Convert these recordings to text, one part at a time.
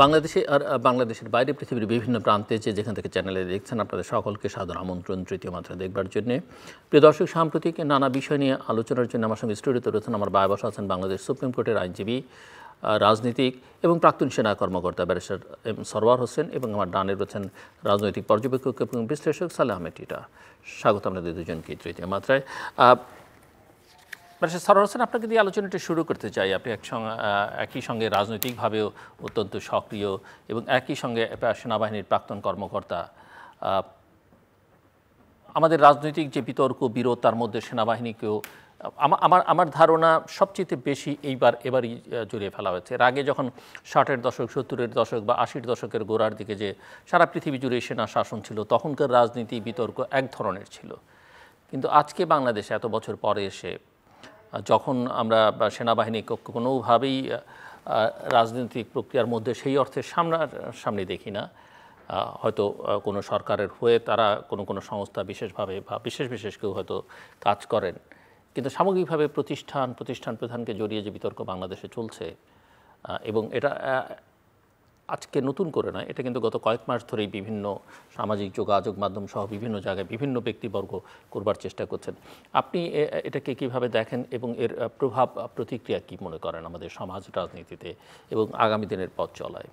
বাংলাদেশে আর বাংলাদেশের বাইরে পৃথিবীর বিভিন্ন প্রান্তে যেখান থেকে চ্যানেলে দেখছেন আপনাদের সকলকে সাদর আমন্ত্রণ তৃতীয় মাত্রা দেখবার জন্য। প্রিয় দর্শক, সাম্প্রতিক নানা বিষয় নিয়ে আলোচনার জন্য আমার সঙ্গে স্টুডিওতে রয়েছেন আমার বাবা বসা আছেন বাংলাদেশ সুপ্রিম কোর্টের আইনজীবী, রাজনীতিক এবং প্রাক্তন সেনা কর্মকর্তা ব্যারিস্টার এম সরওয়ার হোসেন, এবং আমার ডানে রয়েছেন রাজনৈতিক পর্যবেক্ষক এবং বিশ্লেষক সালেহ আহমেদ টিটা। স্বাগত আপনাদের দুজনকে তৃতীয় মাত্রায়। ব্যারিস্টার সরওয়ার হোসেন, আপনাকে দিয়ে আলোচনাটি শুরু করতে চাই। আপনি একই সঙ্গে রাজনৈতিকভাবেও অত্যন্ত সক্রিয় এবং একই সঙ্গে সেনাবাহিনীর প্রাক্তন কর্মকর্তা। আমাদের রাজনৈতিক যে বিতর্ক বিরোধ, তার মধ্যে সেনাবাহিনীকেও আমার ধারণা সবচেয়ে বেশি এবারই জড়িয়ে ফেলা হয়েছে। এর আগে যখন 60-এর দশক, 70-এর দশক বা 80-র দশকের গোড়ার দিকে যে সারা পৃথিবী জুড়ে সেনা শাসন ছিল, তখনকার রাজনীতি বিতর্ক এক ধরনের ছিল। কিন্তু আজকে বাংলাদেশে এত বছর পরে এসে যখন আমরা সেনাবাহিনী কোনোভাবেই রাজনৈতিক প্রক্রিয়ার মধ্যে সেই অর্থে সামনাসামনি দেখি না, হয়তো কোনো সরকারের হয়ে তারা কোনো সংস্থা বিশেষভাবে বা বিশেষ কেউ হয়তো কাজ করেন, কিন্তু সামগ্রিকভাবে প্রতিষ্ঠান প্রধানকে জড়িয়ে যে বিতর্ক বাংলাদেশে চলছে, এবং এটা আজকে নতুন করে নয়, এটা কিন্তু গত কয়েক মাস ধরেই বিভিন্ন সামাজিক যোগাযোগ মাধ্যম সহ বিভিন্ন জায়গায় বিভিন্ন ব্যক্তিবর্গ করবার চেষ্টা করছেন। আপনি এটাকে কিভাবে দেখেন এবং এর প্রভাব প্রতিক্রিয়া কি মনে করেন আমাদের সমাজ রাজনীতিতে এবং আগামী দিনের পথ চলায়?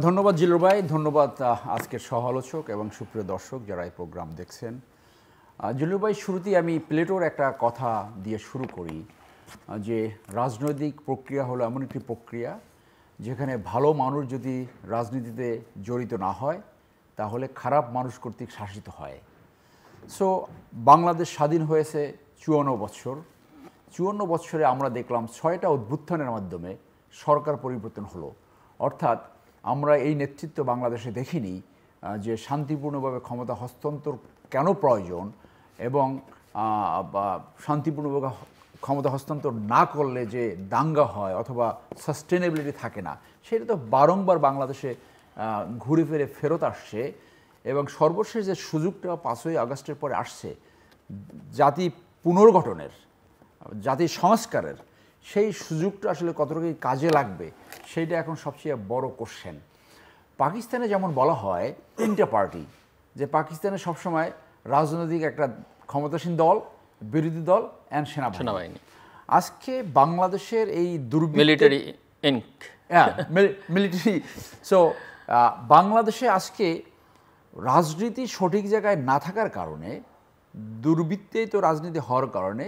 ধন্যবাদ জিলুর ভাই, ধন্যবাদ আজকের সহ আলোচক এবং সুপ্রিয় দর্শক যারা এই প্রোগ্রাম দেখছেন। জিলুর ভাই, শুরুতেই আমি প্লেটোর একটা কথা দিয়ে শুরু করি যে রাজনৈতিক প্রক্রিয়া হলো এমন একটি প্রক্রিয়া যেখানে ভালো মানুষ যদি রাজনীতিতে জড়িত না হয় তাহলে খারাপ মানুষ কর্তৃক শাসিত হয়। সো বাংলাদেশ স্বাধীন হয়েছে 54 বছর। 54 বছরে আমরা দেখলাম 6টা অভ্যুত্থানের মাধ্যমে সরকার পরিবর্তন হলো। অর্থাৎ আমরা এই নেতৃত্ব বাংলাদেশে দেখিনি যে শান্তিপূর্ণভাবে ক্ষমতা হস্তান্তর কেন প্রয়োজন এবং শান্তিপূর্ণভাবে ক্ষমতা হস্তান্তর না করলে যে দাঙ্গা হয় অথবা সাস্টেনেবিলিটি থাকে না, সেটা তো বারংবার বাংলাদেশে ঘুরে ফিরে ফেরত আসছে। এবং সর্বশেষ যে সুযোগটা 5ই আগস্টের পরে আসছে জাতি পুনর্গঠনের, জাতি সংস্কারের, সেই সুযোগটা আসলে কতটুকু কাজে লাগবে সেইটা এখন সবচেয়ে বড় কোশ্চেন। পাকিস্তানে যেমন বলা হয় তিনটা পার্টি, যে পাকিস্তানে সবসময় রাজনৈতিক একটা ক্ষমতাসীন দল, বিরোধী দল অ্যান্ড সেনাবাহিনী। আজকে বাংলাদেশের এই মিলিটারি মিলিটারি সো বাংলাদেশে আজকে রাজনীতি সঠিক জায়গায় না থাকার কারণে, দুর্বৃত্তেই তো রাজনীতি হওয়ার কারণে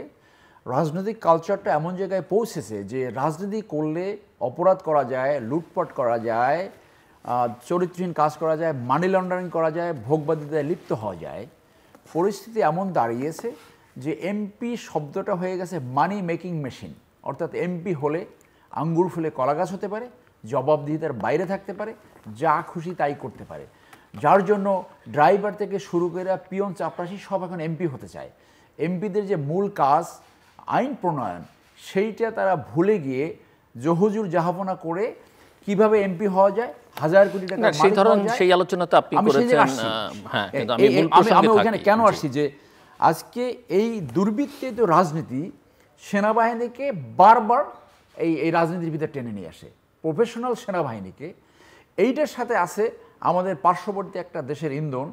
রাজনৈতিক কালচারটা এমন জায়গায় পৌঁছেছে যে রাজনীতি করলে অপরাধ করা যায়, লুটপাট করা যায়, চরিত্রহীন কাজ করা যায়, মানি লন্ডারিং করা যায়, ভোগবাদিতায় লিপ্ত হওয়া যায়। পরিস্থিতি এমন দাঁড়িয়েছে যে এমপি শব্দটা হয়ে গেছে মানি মেকিং মেশিন। অর্থাৎ এমপি হলে আঙ্গুর ফুলে কলা গাছ হতে পারে, জবাবদিহিতার বাইরে থাকতে পারে, যা খুশি তাই করতে পারে, যার জন্য ড্রাইভার থেকে শুরু করে পিয়ন চাপরাশি সব এখন এমপি হতে চায়। এমপিদের যে মূল কাজ আইন প্রণয়ন, সেইটা তারা ভুলে গিয়ে জহুজুর জাহাপনা করে কিভাবে এমপি হওয়া যায়, 1000 কোটি টাকা সেই আলোচনা তো আপনি করেছেন। আমি ওখানে কেন আসছি যে আজকে এই দুর্বৃত্তিত রাজনীতি সেনাবাহিনীকে বারবার এই রাজনীতির ভিতরে টেনে নিয়ে আসে, প্রফেশনাল সেনাবাহিনীকে। এইটার সাথে আছে আমাদের পার্শ্ববর্তী একটা দেশের ইন্ধন,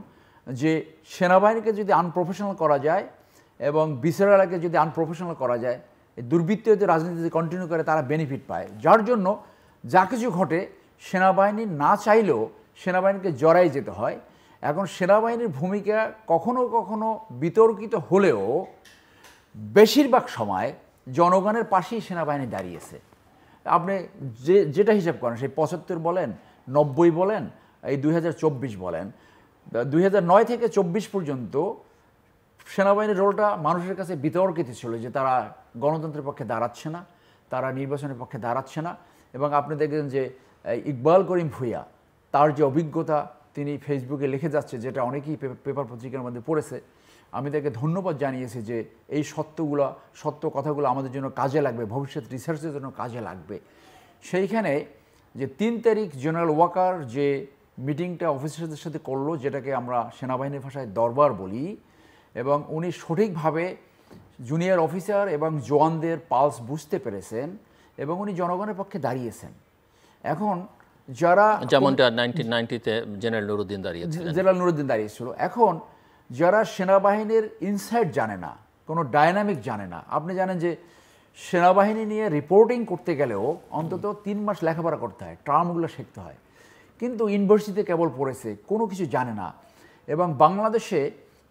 যে সেনাবাহিনীকে যদি আনপ্রফেশনাল করা যায় এবং বিচারালয়কে যদি আনপ্রফেশনাল করা যায়, এই দুর্বৃত্ত যদি রাজনীতিতে কন্টিনিউ করে তারা বেনিফিট পায়, যার জন্য যা কিছু ঘটে সেনাবাহিনী না চাইলেও সেনাবাহিনীকে জড়াই যেতে হয়। এখন সেনাবাহিনীর ভূমিকা কখনো কখনো বিতর্কিত হলেও বেশিরভাগ সময় জনগণের পাশেই সেনাবাহিনী দাঁড়িয়েছে। আপনি যেটা হিসাব করেন, সেই 75 বলেন, 90 বলেন, এই 2024 বলেন, 2009 থেকে 24 পর্যন্ত সেনাবাহিনীর রোলটা মানুষের কাছে বিতর্কিত ছিল যে তারা গণতন্ত্রের পক্ষে দাঁড়াচ্ছে না, তারা নির্বাচনের পক্ষে দাঁড়াচ্ছে না। এবং আপনি দেখবেন যে ইকবাল করিম ভূঁইয়া তার যে অভিজ্ঞতা তিনি ফেসবুকে লিখে যাচ্ছে, যেটা অনেকেই পেপার পত্রিকার মধ্যে পড়েছে, আমি তাকে ধন্যবাদ জানিয়েছি যে এই সত্য কথাগুলো আমাদের জন্য কাজে লাগবে, ভবিষ্যৎ রিসার্চের জন্য কাজে লাগবে। সেইখানে যে 3 তারিখ জেনারেল ওয়াকার যে মিটিংটা অফিসারদের সাথে করলো, যেটাকে আমরা সেনাবাহিনীর ভাষায় দরবার বলি, এবং উনি সঠিকভাবে জুনিয়র অফিসার এবং জওয়ানদের পালস বুঝতে পেরেছেন এবং উনি জনগণের পক্ষে দাঁড়িয়েছেন। এখন যারা যেমনটা 1990-তে জেনারেল নুরুদ্দিন দাঁড়িয়েছিলেন। জেনারেল নুরুদ্দিন দাঁড়িয়েছিল। এখন যারা সেনাবাহিনীর ইনসাইড জানে না, কোনো ডায়নামিক জানে না, আপনি জানেন যে সেনাবাহিনী নিয়ে রিপোর্টিং করতে গেলেও অন্তত 3 মাস লেখাপড়া করতে হয়, টার্মগুলো শিখতে হয়, কিন্তু ইউনিভার্সিটিতে কেবল পড়েছে, কোনো কিছু জানে না। এবং বাংলাদেশে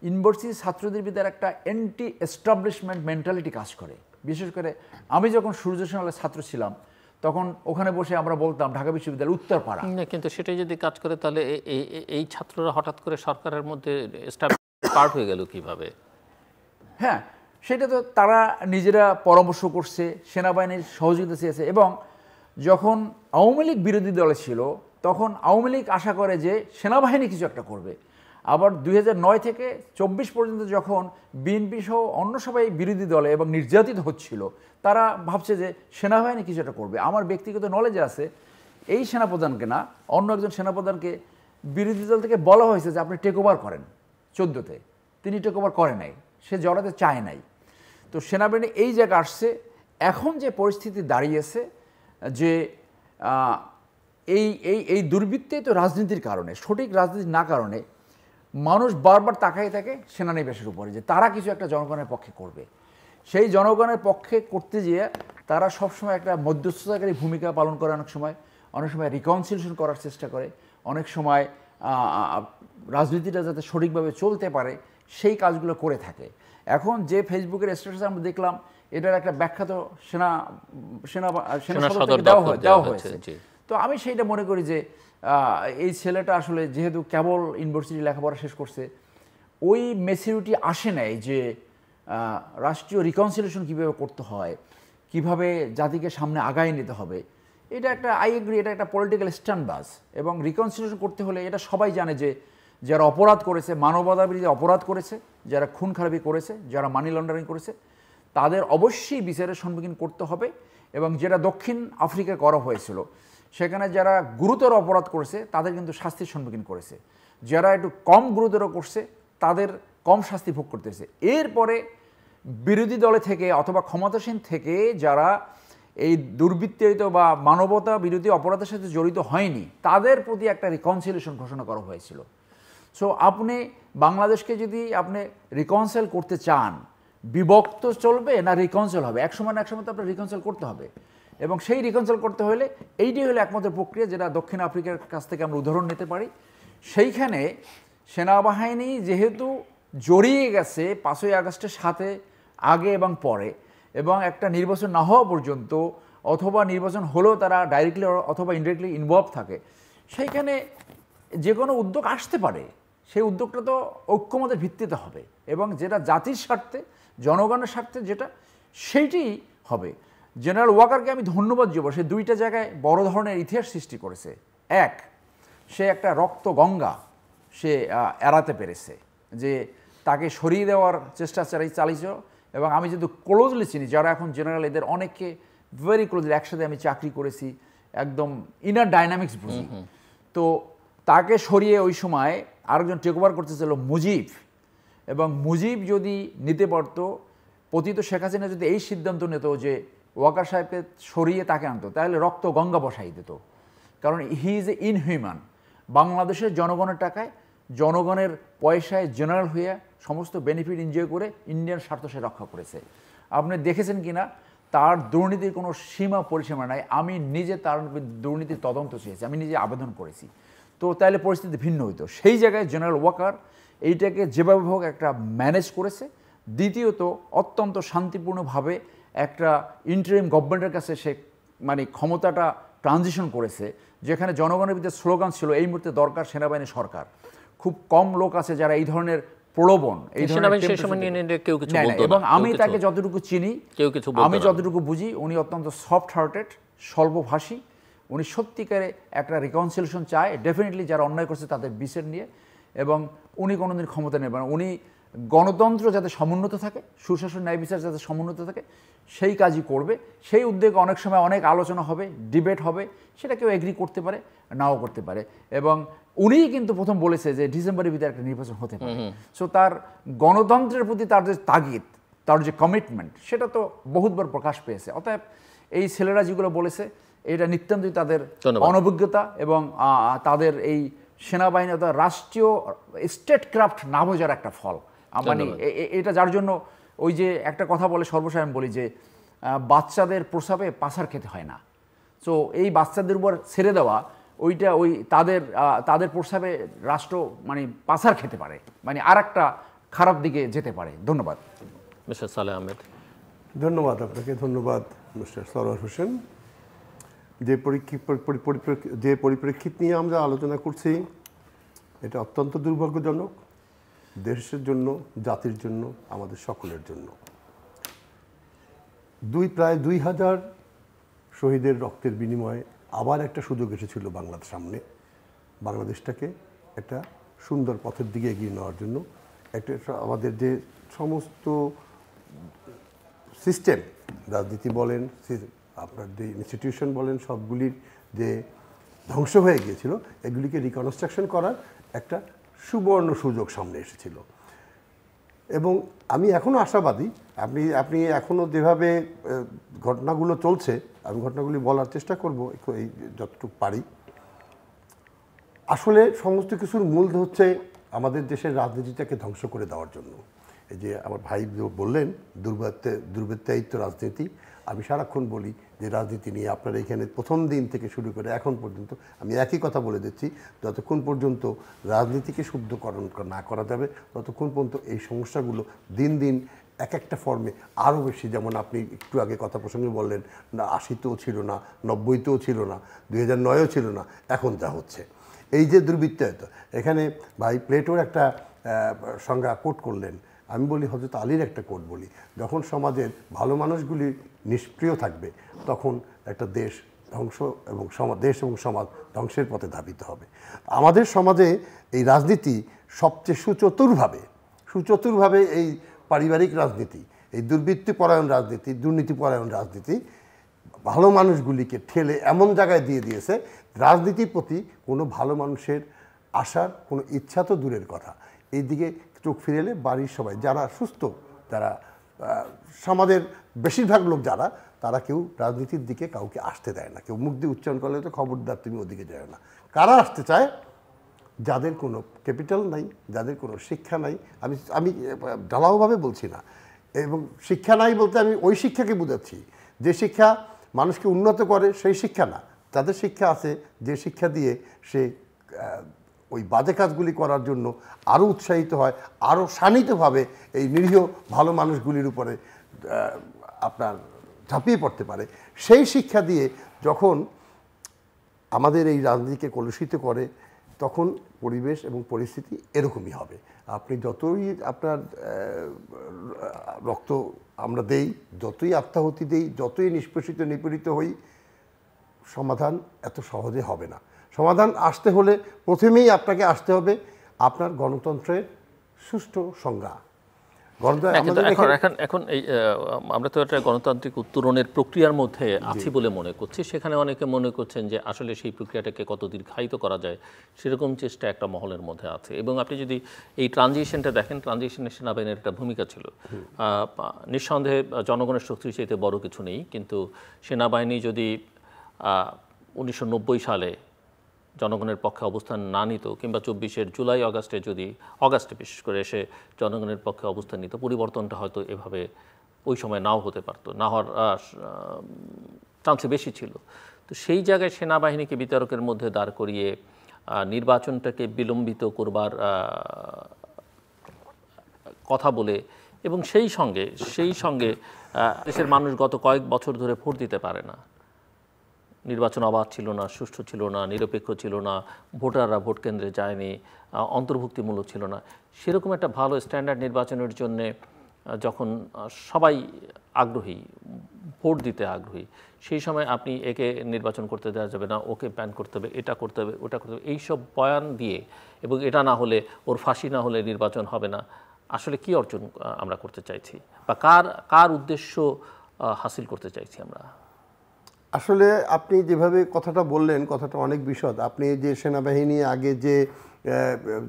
ইউনিভার্সিটির ছাত্রদের ভিতরে একটা অ্যান্টি এস্টাবলিশমেন্ট মেন্টালিটি কাজ করে। বিশেষ করে আমি যখন সূর্য সেনার ছাত্র ছিলাম তখন ওখানে বসে আমরা বলতাম ঢাকা বিশ্ববিদ্যালয়ের উত্তরপাড়া। কিন্তু সেটাই যদি কাজ করে তাহলে এই ছাত্ররা হঠাৎ করে সরকারের মধ্যে পার্ট হয়ে গেল কিভাবে? হ্যাঁ, সেটা তো তারা নিজেরা পরামর্শ করছে, সেনাবাহিনীর সহযোগিতা চেয়েছে। এবং যখন আওয়ামী লীগ বিরোধী দলে ছিল তখন আওয়ামী লীগ আশা করে যে সেনাবাহিনী কিছু একটা করবে। আবার 2009 থেকে 24 পর্যন্ত যখন বিএনপি সহ অন্য সবাই বিরোধী দলে এবং নির্যাতিত হচ্ছিল, তারা ভাবছে যে সেনাবাহিনী কিছু একটা করবে। আমার ব্যক্তিগত নলেজে আছে এই সেনাপ্রধানকে না, অন্য একজন সেনাপ্রধানকে বিরোধী দল থেকে বলা হয়েছে যে আপনি টেক ওভার করেন 14তে, তিনি টেক ওভার করে নাই, সে জড়াতে চায় নাই। তো সেনাবাহিনী এই জায়গা আসছে। এখন যে পরিস্থিতি দাঁড়িয়েছে যে এই এই এই দুর্বৃত্তে তো রাজনীতির কারণে, সঠিক রাজনীতি না কারণে মানুষ বারবার তাকাই থাকে সেনানিবাসের উপরে যে তারা কিছু একটা জনগণের পক্ষে করবে। সেই জনগণের পক্ষে করতে গিয়ে তারা সবসময় একটা মধ্যস্থতাকারী ভূমিকা পালন করে, অনেক সময় রিকনসিলিয়েশন করার চেষ্টা করে, অনেক সময় রাজনীতিটা যাতে সঠিকভাবে চলতে পারে সেই কাজগুলো করে থাকে। এখন যে ফেসবুকের স্ট্যাটাস আমরা দেখলাম, এটার একটা ব্যাখ্যা তো সেনা সদর দেওয়া হয়েছে। তো আমি সেইটা মনে করি যে এই ছেলেটা আসলে যেহেতু কেবল ইউনিভার্সিটি লেখাপড়া শেষ করছে, ওই ম্যাচুরিটি আসে নাই যে রাষ্ট্রীয় রিকনসিলিয়েশন কীভাবে করতে হয়, কিভাবে জাতিকে সামনে আগায় নিতে হবে। এটা একটা আই এগ্রি, এটা একটা পলিটিক্যাল স্ট্যান্ডবাজ। এবং রিকনসিলিয়েশন করতে হলে এটা সবাই জানে যে যারা অপরাধ করেছে, মানবতার বিরুদ্ধে অপরাধ করেছে, যারা খুন খারাপি করেছে, যারা মানি লন্ডারিং করেছে, তাদের অবশ্যই বিচারের সম্মুখীন করতে হবে। এবং যেটা দক্ষিণ আফ্রিকায় করা হয়েছিল, সেখানে যারা গুরুতর অপরাধ করেছে তাদের কিন্তু শাস্তির সম্মুখীন করেছে, যারা একটু কম গুরুতর করছে তাদের কম শাস্তি ভোগ করতেছে। এরপরে বিরোধী দলে থেকে অথবা ক্ষমতাসীন থেকে যারা এই দুর্বৃত্তায়িত বা মানবতা বিরোধী অপরাধের সাথে জড়িত হয়নি, তাদের প্রতি একটা রিকনসিলিয়েশন ঘোষণা করা হয়েছিল। সো আপনি বাংলাদেশকে যদি আপনি রিকনসাইল করতে চান, বিভক্ত চলবে না রিকনসাইল হবে? একসময় না একসময় তো আপনার রিকনসাইল করতে হবে। এবং সেই রিকনসাইল করতে হলে এইটাই হলো একমাত্র প্রক্রিয়া যেটা দক্ষিণ আফ্রিকার কাছ থেকে আমরা উদাহরণ নিতে পারি। সেইখানে সেনাবাহিনী যেহেতু জড়িয়ে গেছে 5ই আগস্টের সাথে আগে এবং পরে, এবং একটা নির্বাচন না হওয়া পর্যন্ত অথবা নির্বাচন হলেও তারা ডাইরেক্টলি অথবা ইনডাইরেক্টলি ইনভলভ থাকে, সেইখানে যে কোনো উদ্যোগ আসতে পারে। সেই উদ্যোগটা তো ঐক্যমতের ভিত্তিতে হবে এবং যেটা জাতির স্বার্থে, জনগণের স্বার্থে যেটা, সেইটাই হবে। জেনারেল ওয়াকারকে আমি ধন্যবাদ দেব, সে দুইটা জায়গায় বড় ধরনের ইতিহাস সৃষ্টি করেছে। এক, সে একটা রক্ত গঙ্গা সে এড়াতে পেরেছে, যে তাকে সরিয়ে দেওয়ার চেষ্টা চালিয়েছিল। এবং আমি যেহেতু ক্লোজলি চিনি যারা এখন জেনারেল, এদের অনেককে ভেরি ক্লোজলি একসাথে আমি চাকরি করেছি, একদম ইনার ডাইনামিক্স বুঝি। তো তাকে সরিয়ে ওই সময় আরেকজন টেক ওভার করতেছিল মুজিব, এবং মুজিব যদি নিতে পারত, পতিত শেখ হাসিনা যদি এই সিদ্ধান্ত নিত যে ওয়াকার সাহেবকে সরিয়ে তাকে আনতো, তাহলে রক্ত গঙ্গা বসাই দিত। কারণ হি ইজ এ ইনহিউম্যান। বাংলাদেশের জনগণের টাকায়, জনগণের পয়সায় জেনারেল হয়ে সমস্ত বেনিফিট এনজয় করে ইন্ডিয়ান স্বার্থ সে রক্ষা করেছে। আপনি দেখেছেন কি না, তার দুর্নীতির কোনো সীমা পরিসীমা নাই। আমি নিজে তার দুর্নীতির তদন্ত চেয়েছি, আমি নিজে আবেদন করেছি। তো তাহলে পরিস্থিতি ভিন্ন হইতো। সেই জায়গায় জেনারেল ওয়াকার এইটাকে যেভাবে হোক একটা ম্যানেজ করেছে। দ্বিতীয়ত, অত্যন্ত শান্তিপূর্ণভাবে একটা ইন্টারিম গভর্নমেন্টের কাছে সে মানে ক্ষমতাটা ট্রানজিশন করেছে, যেখানে জনগণের ভিতরে স্লোগান ছিল এই মুহূর্তে দরকার সেনাবাহিনী সরকার। খুব কম লোক আছে যারা এই ধরনের প্রলোভন, এই ধরনের, এবং আমি তাকে যতটুকু চিনি, আমি যতটুকু বুঝি, উনি অত্যন্ত সফট হার্টেড, স্বল্পভাষী। উনি সত্যিকারে একটা রিকনসিলিয়েশন চায় ডেফিনেটলি যারা অন্যায় করছে তাদের বিচার নিয়ে, এবং উনি কোনোদিন ক্ষমতা নেবেন না। উনি গণতন্ত্র যাতে সমুন্নত থাকে, সুশাসন ন্যায় বিচার যাতে সমুন্নত থাকে, সেই কাজই করবে। সেই উদ্যোগে অনেক সময় অনেক আলোচনা হবে, ডিবেট হবে, সেটা কেউ এগ্রি করতে পারে, নাও করতে পারে। এবং উনিই কিন্তু প্রথম বলেছে যে ডিসেম্বরের ভিতরে একটা নির্বাচন হতে পারে। সো তার গণতন্ত্রের প্রতি তার যে তাগিদ, তার যে কমিটমেন্ট, সেটা তো বহুতবার প্রকাশ পেয়েছে। অতএব এই ছেলেরা যেগুলো বলেছে, এটা নিতান্তই তাদের অনভিজ্ঞতা এবং তাদের এই সেনাবাহিনী অথবা রাষ্ট্রীয় স্টেট ক্রাফট না বোঝার একটা ফল। মানে এটা যার জন্য ওই যে একটা কথা বলে সর্বশেষ আমি বলি যে বাচ্চাদের প্রস্রাবে পাছার খেতে হয় না। তো এই বাচ্চাদের উপর ছেড়ে দেওয়া ওইটা ওই তাদের প্রস্রাবে রাষ্ট্র মানে পাছার খেতে পারে, মানে আর একটা খারাপ দিকে যেতে পারে। ধন্যবাদ মিস্টার সালেহ আহমেদ। ধন্যবাদ আপনাকে, ধন্যবাদ মিস্টার সরওয়ার হোসেন। যে পরিপ্রেক্ষিত নিয়ে আমরা আলোচনা করছি এটা অত্যন্ত দুর্ভাগ্যজনক দেশের জন্য, জাতির জন্য, আমাদের সকলের জন্য। প্রায় 2000 শহীদের রক্তের বিনিময়ে আবার একটা সুযোগ এসেছিল বাংলার সামনে, বাংলাদেশটাকে একটা সুন্দর পথের দিকে এগিয়ে নেওয়ার জন্য। একটা আমাদের যে সমস্ত সিস্টেম, রাজনীতি বলেন, আপনার যে ইনস্টিটিউশন বলেন, সবগুলির যে ধ্বংস হয়ে গিয়েছিল, এগুলিকে রিকনস্ট্রাকশন করার একটা সুবর্ণ সুযোগ সামনে এসেছিল। এবং আমি এখনও আশাবাদী, আপনি এখনও যেভাবে ঘটনাগুলো চলছে, আমি ঘটনাগুলি বলার চেষ্টা করব এই যতটুকু পারি। আসলে সমস্ত কিছুর মূল হচ্ছে আমাদের দেশের রাজনীতিটাকে ধ্বংস করে দেওয়ার জন্য। এই যে আমার ভাই বললেন দুর্বৃত্তায়িত্ব রাজনীতি, আমি সারাক্ষণ বলি যে রাজনীতি নিয়ে আপনারা এখানে প্রথম দিন থেকে শুরু করে এখন পর্যন্ত আমি একই কথা বলে দিচ্ছি, যতক্ষণ পর্যন্ত রাজনীতিকে শুদ্ধকরণ না করা যাবে ততক্ষণ পর্যন্ত এই সমস্যাগুলো দিন দিন এক একটা ফর্মে আরও বেশি, যেমন আপনি একটু আগে কথা প্রসঙ্গে বললেন না 80তেও ছিল না, 90তেও ছিল না, 2009-এও ছিল না, এখন যা হচ্ছে এই যে দুর্বৃত্তায়িত। এখানে ভাই প্লেটোর একটা সংজ্ঞা কোট করলেন, আমি বলি হযরত আলীর একটা কোট বলি, যখন সমাজের ভালো মানুষগুলি নিষ্ক্রিয় থাকবে তখন একটা দেশ ধ্বংস এবং দেশ এবং সমাজ ধ্বংসের পথে ধাবিত হবে। আমাদের সমাজে এই রাজনীতি সবচেয়ে সুচতুরভাবে এই পারিবারিক রাজনীতি, এই দুর্বৃত্তিপরায়ণ রাজনীতি, দুর্নীতিপরায়ণ রাজনীতি ভালো মানুষগুলিকে ঠেলে এমন জায়গায় দিয়ে দিয়েছে, রাজনীতির প্রতি কোনো ভালো মানুষের আসার কোনো ইচ্ছা তো দূরের কথা, এই দিকে চোখ ফিরেলে বাড়ির সবাই যারা সুস্থ, যারা সমাজের বেশিরভাগ লোক যারা, তারা কেউ রাজনীতির দিকে কাউকে আসতে দেয় না। কেউ মুখ দিয়ে উচ্চারণ করলে তো খবরদার তুমি ওদিকে যায় না। কারা আসতে চায়? যাদের কোনো ক্যাপিটাল নাই, যাদের কোনো শিক্ষা নাই। আমি ঢালাওভাবে বলছি না, এবং শিক্ষা নাই বলতে আমি ওই শিক্ষাকে বোঝাচ্ছি যে শিক্ষা মানুষকে উন্নত করে, সেই শিক্ষা না। তাদের শিক্ষা আছে যে শিক্ষা দিয়ে সে ওই বাজে কাজগুলি করার জন্য আরও উৎসাহিত হয়, আরও শাণিতভাবে এই নিরীহ ভালো মানুষগুলির উপরে আপনার ঝাঁপিয়ে পড়তে পারে। সেই শিক্ষা দিয়ে যখন আমাদের এই রাজনীতিকে কলুষিত করে, তখন পরিবেশ এবং পরিস্থিতি এরকমই হবে। আপনি যতই আপনার রক্ত আমরা দেই, যতই আত্মাহুতি দেই, যতই নিপীড়িত হই, সমাধান এত সহজে হবে না। সমাধান আসতে হলে প্রথমেই আপনাকে আসতে হবে আপনার গণতন্ত্রের সুষ্ঠু সংজ্ঞা। এখন এই আমরা তো একটা গণতান্ত্রিক উত্তরণের প্রক্রিয়ার মধ্যে আছি বলে মনে করছি। সেখানে অনেকে মনে করছেন যে আসলে সেই প্রক্রিয়াটাকে কত দীর্ঘায়িত করা যায় সেরকম চেষ্টা একটা মহলের মধ্যে আছে। এবং আপনি যদি এই ট্রানজিশনটা দেখেন, ট্রানজিশনে সেনাবাহিনীর একটা ভূমিকা ছিল। নিঃসন্দেহে জনগণের শক্তির চাইতে বড় কিছু নেই, কিন্তু সেনাবাহিনী যদি 1990 সালে জনগণের পক্ষে অবস্থান না নিত, কিংবা 24 জুলাই অগাস্টে বিশেষ করে এসে জনগণের পক্ষে অবস্থান নিত, পরিবর্তনটা হয়তো এভাবে ওই সময় নাও হতে পারতো, না হওয়ার চান্সে বেশি ছিল। তো সেই জায়গায় সেনাবাহিনীকে বিতর্কের মধ্যে দাঁড় করিয়ে নির্বাচনটাকে বিলম্বিত করবার কথা বলে, এবং সেই সঙ্গে দেশের মানুষ গত কয়েক বছর ধরে ভোট দিতে পারে না, নির্বাচন অবাধ ছিল না, সুষ্ঠু ছিল না, নিরপেক্ষ ছিল না, ভোটাররা ভোট কেন্দ্রে যায়নি, অন্তর্ভুক্তিমূলক ছিল না। সেরকম একটা ভালো স্ট্যান্ডার্ড নির্বাচনের জন্যে যখন সবাই আগ্রহী, ভোট দিতে আগ্রহী, সেই সময় আপনি একে নির্বাচন করতে দেওয়া যাবে না, ওকে ব্যান করতে হবে, এটা করতে হবে, ওটা করতে হবে, এইসব বয়ান দিয়ে, এবং এটা না হলে, ওর ফাঁসি না হলে নির্বাচন হবে না। আসলে কি অর্জন আমরা করতে চাইছি, বা কার উদ্দেশ্য হাসিল করতে চাইছি আমরা? আসলে আপনি যেভাবে কথাটা বললেন, কথাটা অনেক বিশদ। আপনি যে সেনাবাহিনী আগে যে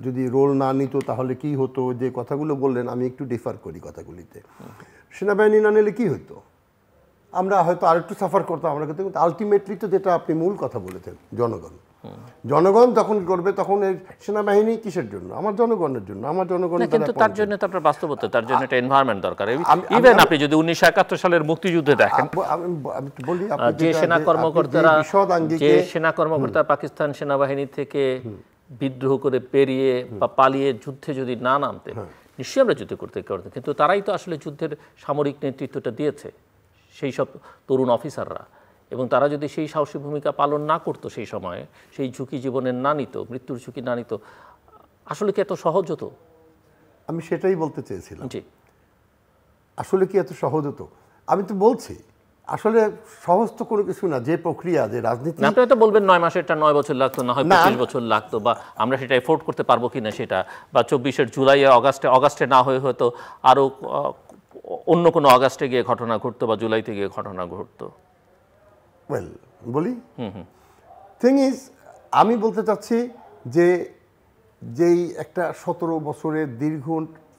যদি রোল না নিত তাহলে কি হতো, যে কথাগুলো বললেন, আমি একটু ডিফার করি কথাগুলিতে। সেনাবাহিনী না নিলে কি হতো? আমরা হয়তো আরেকটু সাফার করতাম, আমরা কিন্তু আলটিমেটলি তো যেটা আপনি মূল কথা বলেছেন, জনগণ তখন করবে, তখন এই সেনাবাহিনী কিসের জন্য? আমার জনগণের জন্য, আমার জনগণ। কিন্তু তার জন্য তো আপনার বাস্তবতা, তার জন্য একটা এনভায়রনমেন্ট দরকার। ইভেন আপনি যদি 1971 সালের মুক্তিযুদ্ধে দেখেন, আমি বলি যে সেনা কর্মকর্তারা পাকিস্তান সেনাবাহিনী থেকে বিদ্রোহ করে পেরিয়ে বা পালিয়ে যুদ্ধে যদি না নামতেন, নিশ্চয়ই আমরা যুদ্ধ করতে। কিন্তু তারাই তো আসলে যুদ্ধের সামরিক নেতৃত্বটা দিয়েছে, সেই সব তরুণ অফিসাররা। এবং তারা যদি সেই সাহসী ভূমিকা পালন না করতো, সেই সময়ে সেই ঝুঁকি জীবনের না নিত, মৃত্যুর ঝুঁকি না নিত, আসলে কি এত সহজ হতো? আমি সেটাই বলতে চেয়েছিলাম। জি, আসলে কি এত সহজ হতো? আমি তো বলছি আসলে সহজ তো কোনো কিছু না। যে প্রক্রিয়া, যে রাজনীতি, আপনি হয়তো বলবেন 9 মাসেরটা 9 বছর লাগতো, না হয় 25 বছর লাগতো, বা আমরা সেটা এফোর্ড করতে পারবো কিনা সেটা, বা 24 জুলাই অগাস্টে না হয়ে হয়তো আরো অন্য কোনো অগাস্টে গিয়ে ঘটনা ঘটতো, বা জুলাইতে গিয়ে ঘটনা ঘটতো। ওয়েল, বলি থিং ইজ, আমি বলতে চাচ্ছি যে যেই একটা 17 বছরের দীর্ঘ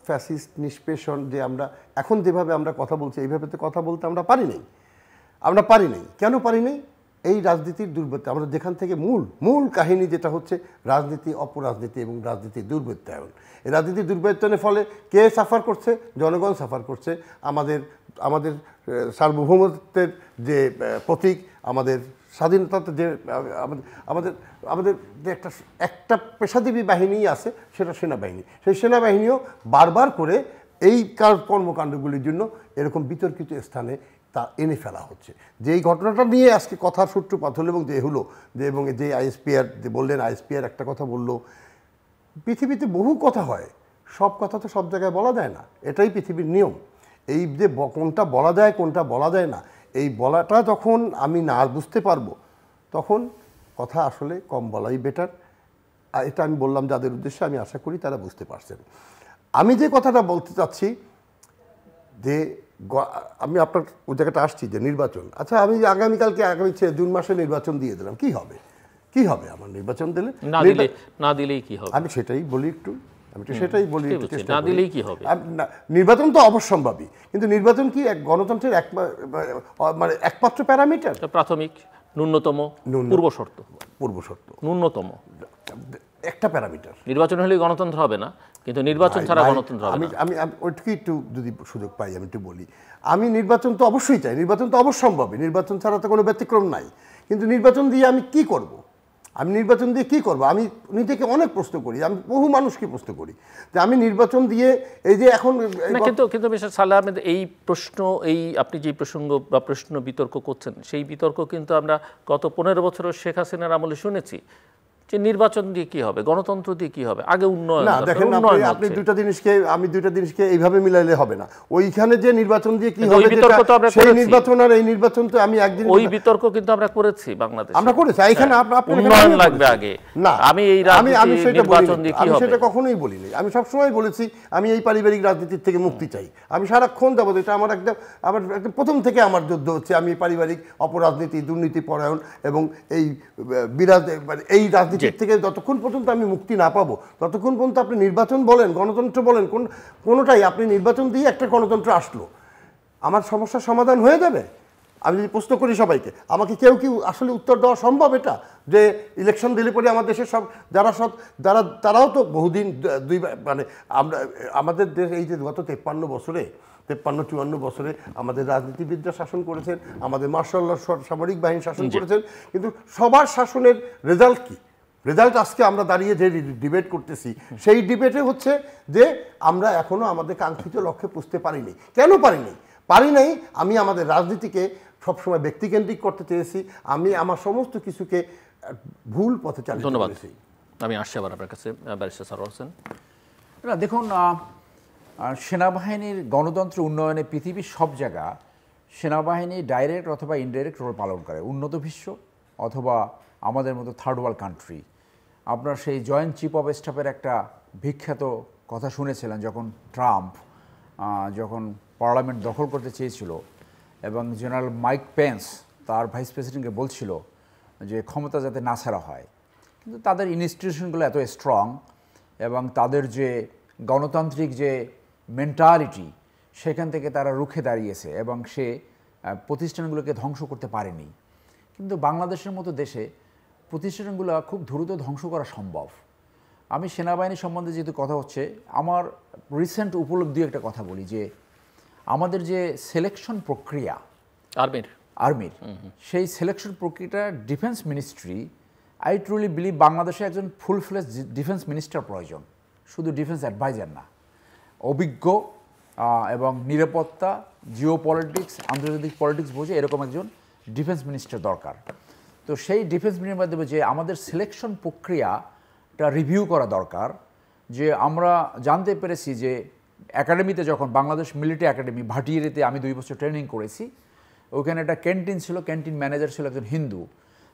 ফ্যাসিস্ট নিষ্পেষণ, যে আমরা এখন যেভাবে আমরা কথা বলছি, এইভাবে তো কথা বলতে আমরা পারি নাই। কেন পারি নাই? এই রাজনীতির দুর্বৃত্ত, আমরা যেখান থেকে মূল কাহিনী যেটা হচ্ছে রাজনীতি, অপরাজনীতি এবং রাজনীতির দুর্বৃত্তায়ন। এই রাজনীতির দুর্বৃত্তায়নের ফলে কে সাফার করছে? জনগণ সাফার করছে। আমাদের সার্বভৌমত্বের যে প্রতীক, আমাদের স্বাধীনতাতে যে আমাদের যে একটা পেশাজীবী বাহিনী আছে, সেটা সেনাবাহিনী। সেই সেনাবাহিনীও বারবার করে এই কর্মকাণ্ডগুলির জন্য এরকম বিতর্কিত স্থানে তা এনে ফেলা হচ্ছে। যে এই ঘটনাটা নিয়ে আজকে কথার সূত্রপাত হলো, এবং যে হলো এবং যে আইএসপিআর যে বললেন, আইএসপিআর একটা কথা বললো। পৃথিবীতে বহু কথা হয়, সব কথা তো সব জায়গায় বলা যায় না, এটাই পৃথিবীর নিয়ম। এই যে কোনটা বলা যায়, কোনটা বলা যায় না, এই বলাটা যখন আমি না বুঝতে পারবো, তখন কথা আসলে কম বলাই বেটার। এটা আমি বললাম যাদের উদ্দেশ্যে, আমি আশা করি তারা বুঝতে পারছেন। আমি যে কথাটা বলতে চাচ্ছি, যে আমি আপনার ওই জায়গাটা আসছি, যে নির্বাচন। আচ্ছা, আমি আগামী জুন মাসে নির্বাচন দিয়ে দিলাম, কি হবে আমার নির্বাচন দিলে? না দিলেই কি হবে? আমি সেটাই বলি একটু, না দিলেই কি হবে? নির্বাচন তো অবশ্যম্ভাবী, কিন্তু নির্বাচন কি এক গণতন্ত্রের মানে একমাত্র প্যারামিটার? প্রাথমিক ন্যূনতম পূর্বশর্ত, ন্যূনতম একটা প্যারামিটার। নির্বাচন হলে গণতন্ত্র হবে না, কিন্তু নির্বাচন ছাড়া গণতন্ত্র হবে না। আমি ওইটুকুই একটু যদি সুযোগ পাই আমি একটু বলি। আমি নির্বাচন তো অবশ্যই চাই, নির্বাচন তো অবশ্যম্ভাবী, নির্বাচন ছাড়া তো কোনো ব্যতিক্রম নাই। কিন্তু নির্বাচন দিয়ে আমি কি করব? আমি নিজেকে অনেক প্রশ্ন করি, আমি বহু মানুষকে প্রশ্ন করি যে আমি নির্বাচন দিয়ে এই যে এখন কিন্তু মিস্টার সালেহ আহমেদ, এই প্রশ্ন, এই আপনি যে প্রসঙ্গ বা প্রশ্ন বিতর্ক করছেন, সেই বিতর্ক কিন্তু আমরা গত 15 বছরের শেখ হাসিনার আমলে শুনেছি, যে নির্বাচন দিয়ে কি হবে, গণতন্ত্র দিয়ে কি হবে, আগে উন্নয়ন। না, দেখেন আপনি দুইটা জিনিসকে এইভাবে মিলাইলে হবে না। ওইখানে যে নির্বাচন দিয়ে কি হবে, সেই নির্বাচন আর এই নির্বাচন তো আমি একদিন, ওই বিতর্ক কিন্তু আমরা করেছি বাংলাদেশে, আমরা করেছি। এখানে উন্নয়ন লাগবে আগে। না, আমি নির্বাচন দিয়ে কি হবে, সেটা কখনোই বলিনি। আমি সবসময় বলেছি আমি এই পারিবারিক রাজনীতির থেকে মুক্তি চাই। আমি সারাক্ষণ যাবো, এটা আমার একদম প্রথম থেকে আমার যুদ্ধ হচ্ছে। আমি পারিবারিক অপরাজনীতি, দুর্নীতি পরায়ণ এবং এই রাজনীতি থেকে যতক্ষণ পর্যন্ত আমি মুক্তি না পাবো, ততক্ষণ পর্যন্ত আপনি নির্বাচন বলেন, গণতন্ত্র বলেন, কোনোটাই, আপনি নির্বাচন দিয়ে একটা গণতন্ত্র আসলো, আমার সমস্যার সমাধান হয়ে যাবে? আমি যদি প্রশ্ন করি সবাইকে, আমাকে কেউ কি আসলে উত্তর দেওয়া সম্ভব এটা, যে ইলেকশন দিলে পরে আমার দেশের সব তারাও তো বহুদিন মানে আমাদের দেশ এই যে গত 53-54 বছরে আমাদের রাজনীতিবিদরা শাসন করেছেন, আমাদের মার্শাল ল সামরিক বাহিনী শাসন করেছেন, কিন্তু সবার শাসনের রেজাল্ট কি? রেজাল্ট আজকে আমরা দাঁড়িয়ে যে ডিবেট করতেছি, সেই ডিবেটে হচ্ছে যে আমরা এখনো আমাদের কাঙ্ক্ষিত লক্ষ্যে পৌঁছতে পারিনি। কেন পারি নাই? আমি আমাদের রাজনীতিকে সবসময় ব্যক্তিকেন্দ্রিক করতে চেয়েছি, আমি আমার সমস্ত কিছুকে ভুল পথে চালিত করেছি। আমি আসছি আবার আপনার কাছে, ব্যারিস্টার সারোয়ার হোসেন। দেখুন, সেনাবাহিনীর গণতন্ত্র উন্নয়নে পৃথিবীর সব জায়গা সেনাবাহিনী ডাইরেক্ট অথবা ইনডাইরেক্ট রোল পালন করে, উন্নত বিশ্ব অথবা আমাদের মতো থার্ড ওয়ার্ল্ড কান্ট্রি। আপনার সেই জয়েন্ট চিফ অফ স্টাফের একটা বিখ্যাত কথা শুনেছিলেন, যখন ট্রাম্প যখন পার্লামেন্ট দখল করতে চেয়েছিল এবং জেনারেল মাইক পেন্স তার ভাইস প্রেসিডেন্টকে বলছিল যে ক্ষমতা যাতে না ছাড়া হয়। কিন্তু তাদের ইনস্টিটিউশনগুলো এত স্ট্রং এবং তাদের যে গণতান্ত্রিক যে মেন্টালিটি, সেখান থেকে তারা রুখে দাঁড়িয়েছে এবং সে প্রতিষ্ঠানগুলোকে ধ্বংস করতে পারেনি। কিন্তু বাংলাদেশের মতো দেশে প্রতিষ্ঠানগুলো খুব দ্রুত ধ্বংস করা সম্ভব। আমি সেনাবাহিনী সম্বন্ধে যেহেতু কথা হচ্ছে, আমার রিসেন্ট উপলব্ধি একটা কথা বলি যে আমাদের যে সিলেকশন প্রক্রিয়া আর্মির সেই সিলেকশন প্রক্রিয়াটা defence ministry, I truly believe বাংলাদেশে একজন ফুল ফ্লেজ ডিফেন্স মিনিস্টার প্রয়োজন, শুধু ডিফেন্স অ্যাডভাইজার না। অভিজ্ঞ এবং নিরাপত্তা, জিও পলিটিক্স, আন্তর্জাতিক পলিটিক্স বোঝে এরকম একজন ডিফেন্স মিনিস্টার দরকার। তো সেই ডিফেন্স মিনিস্টার মাধ্যমে যে আমাদের সিলেকশন প্রক্রিয়াটা রিভিউ করা দরকার। যে আমরা জানতে পেরেছি যে একাডেমিতে যখন বাংলাদেশ মিলিটারি একাডেমি ভাটিয়ারিতে আমি 2 বছর ট্রেনিং করেছি, ওইখানে একটা ক্যান্টিন ছিল, ক্যান্টিন ম্যানেজার ছিল একজন হিন্দু।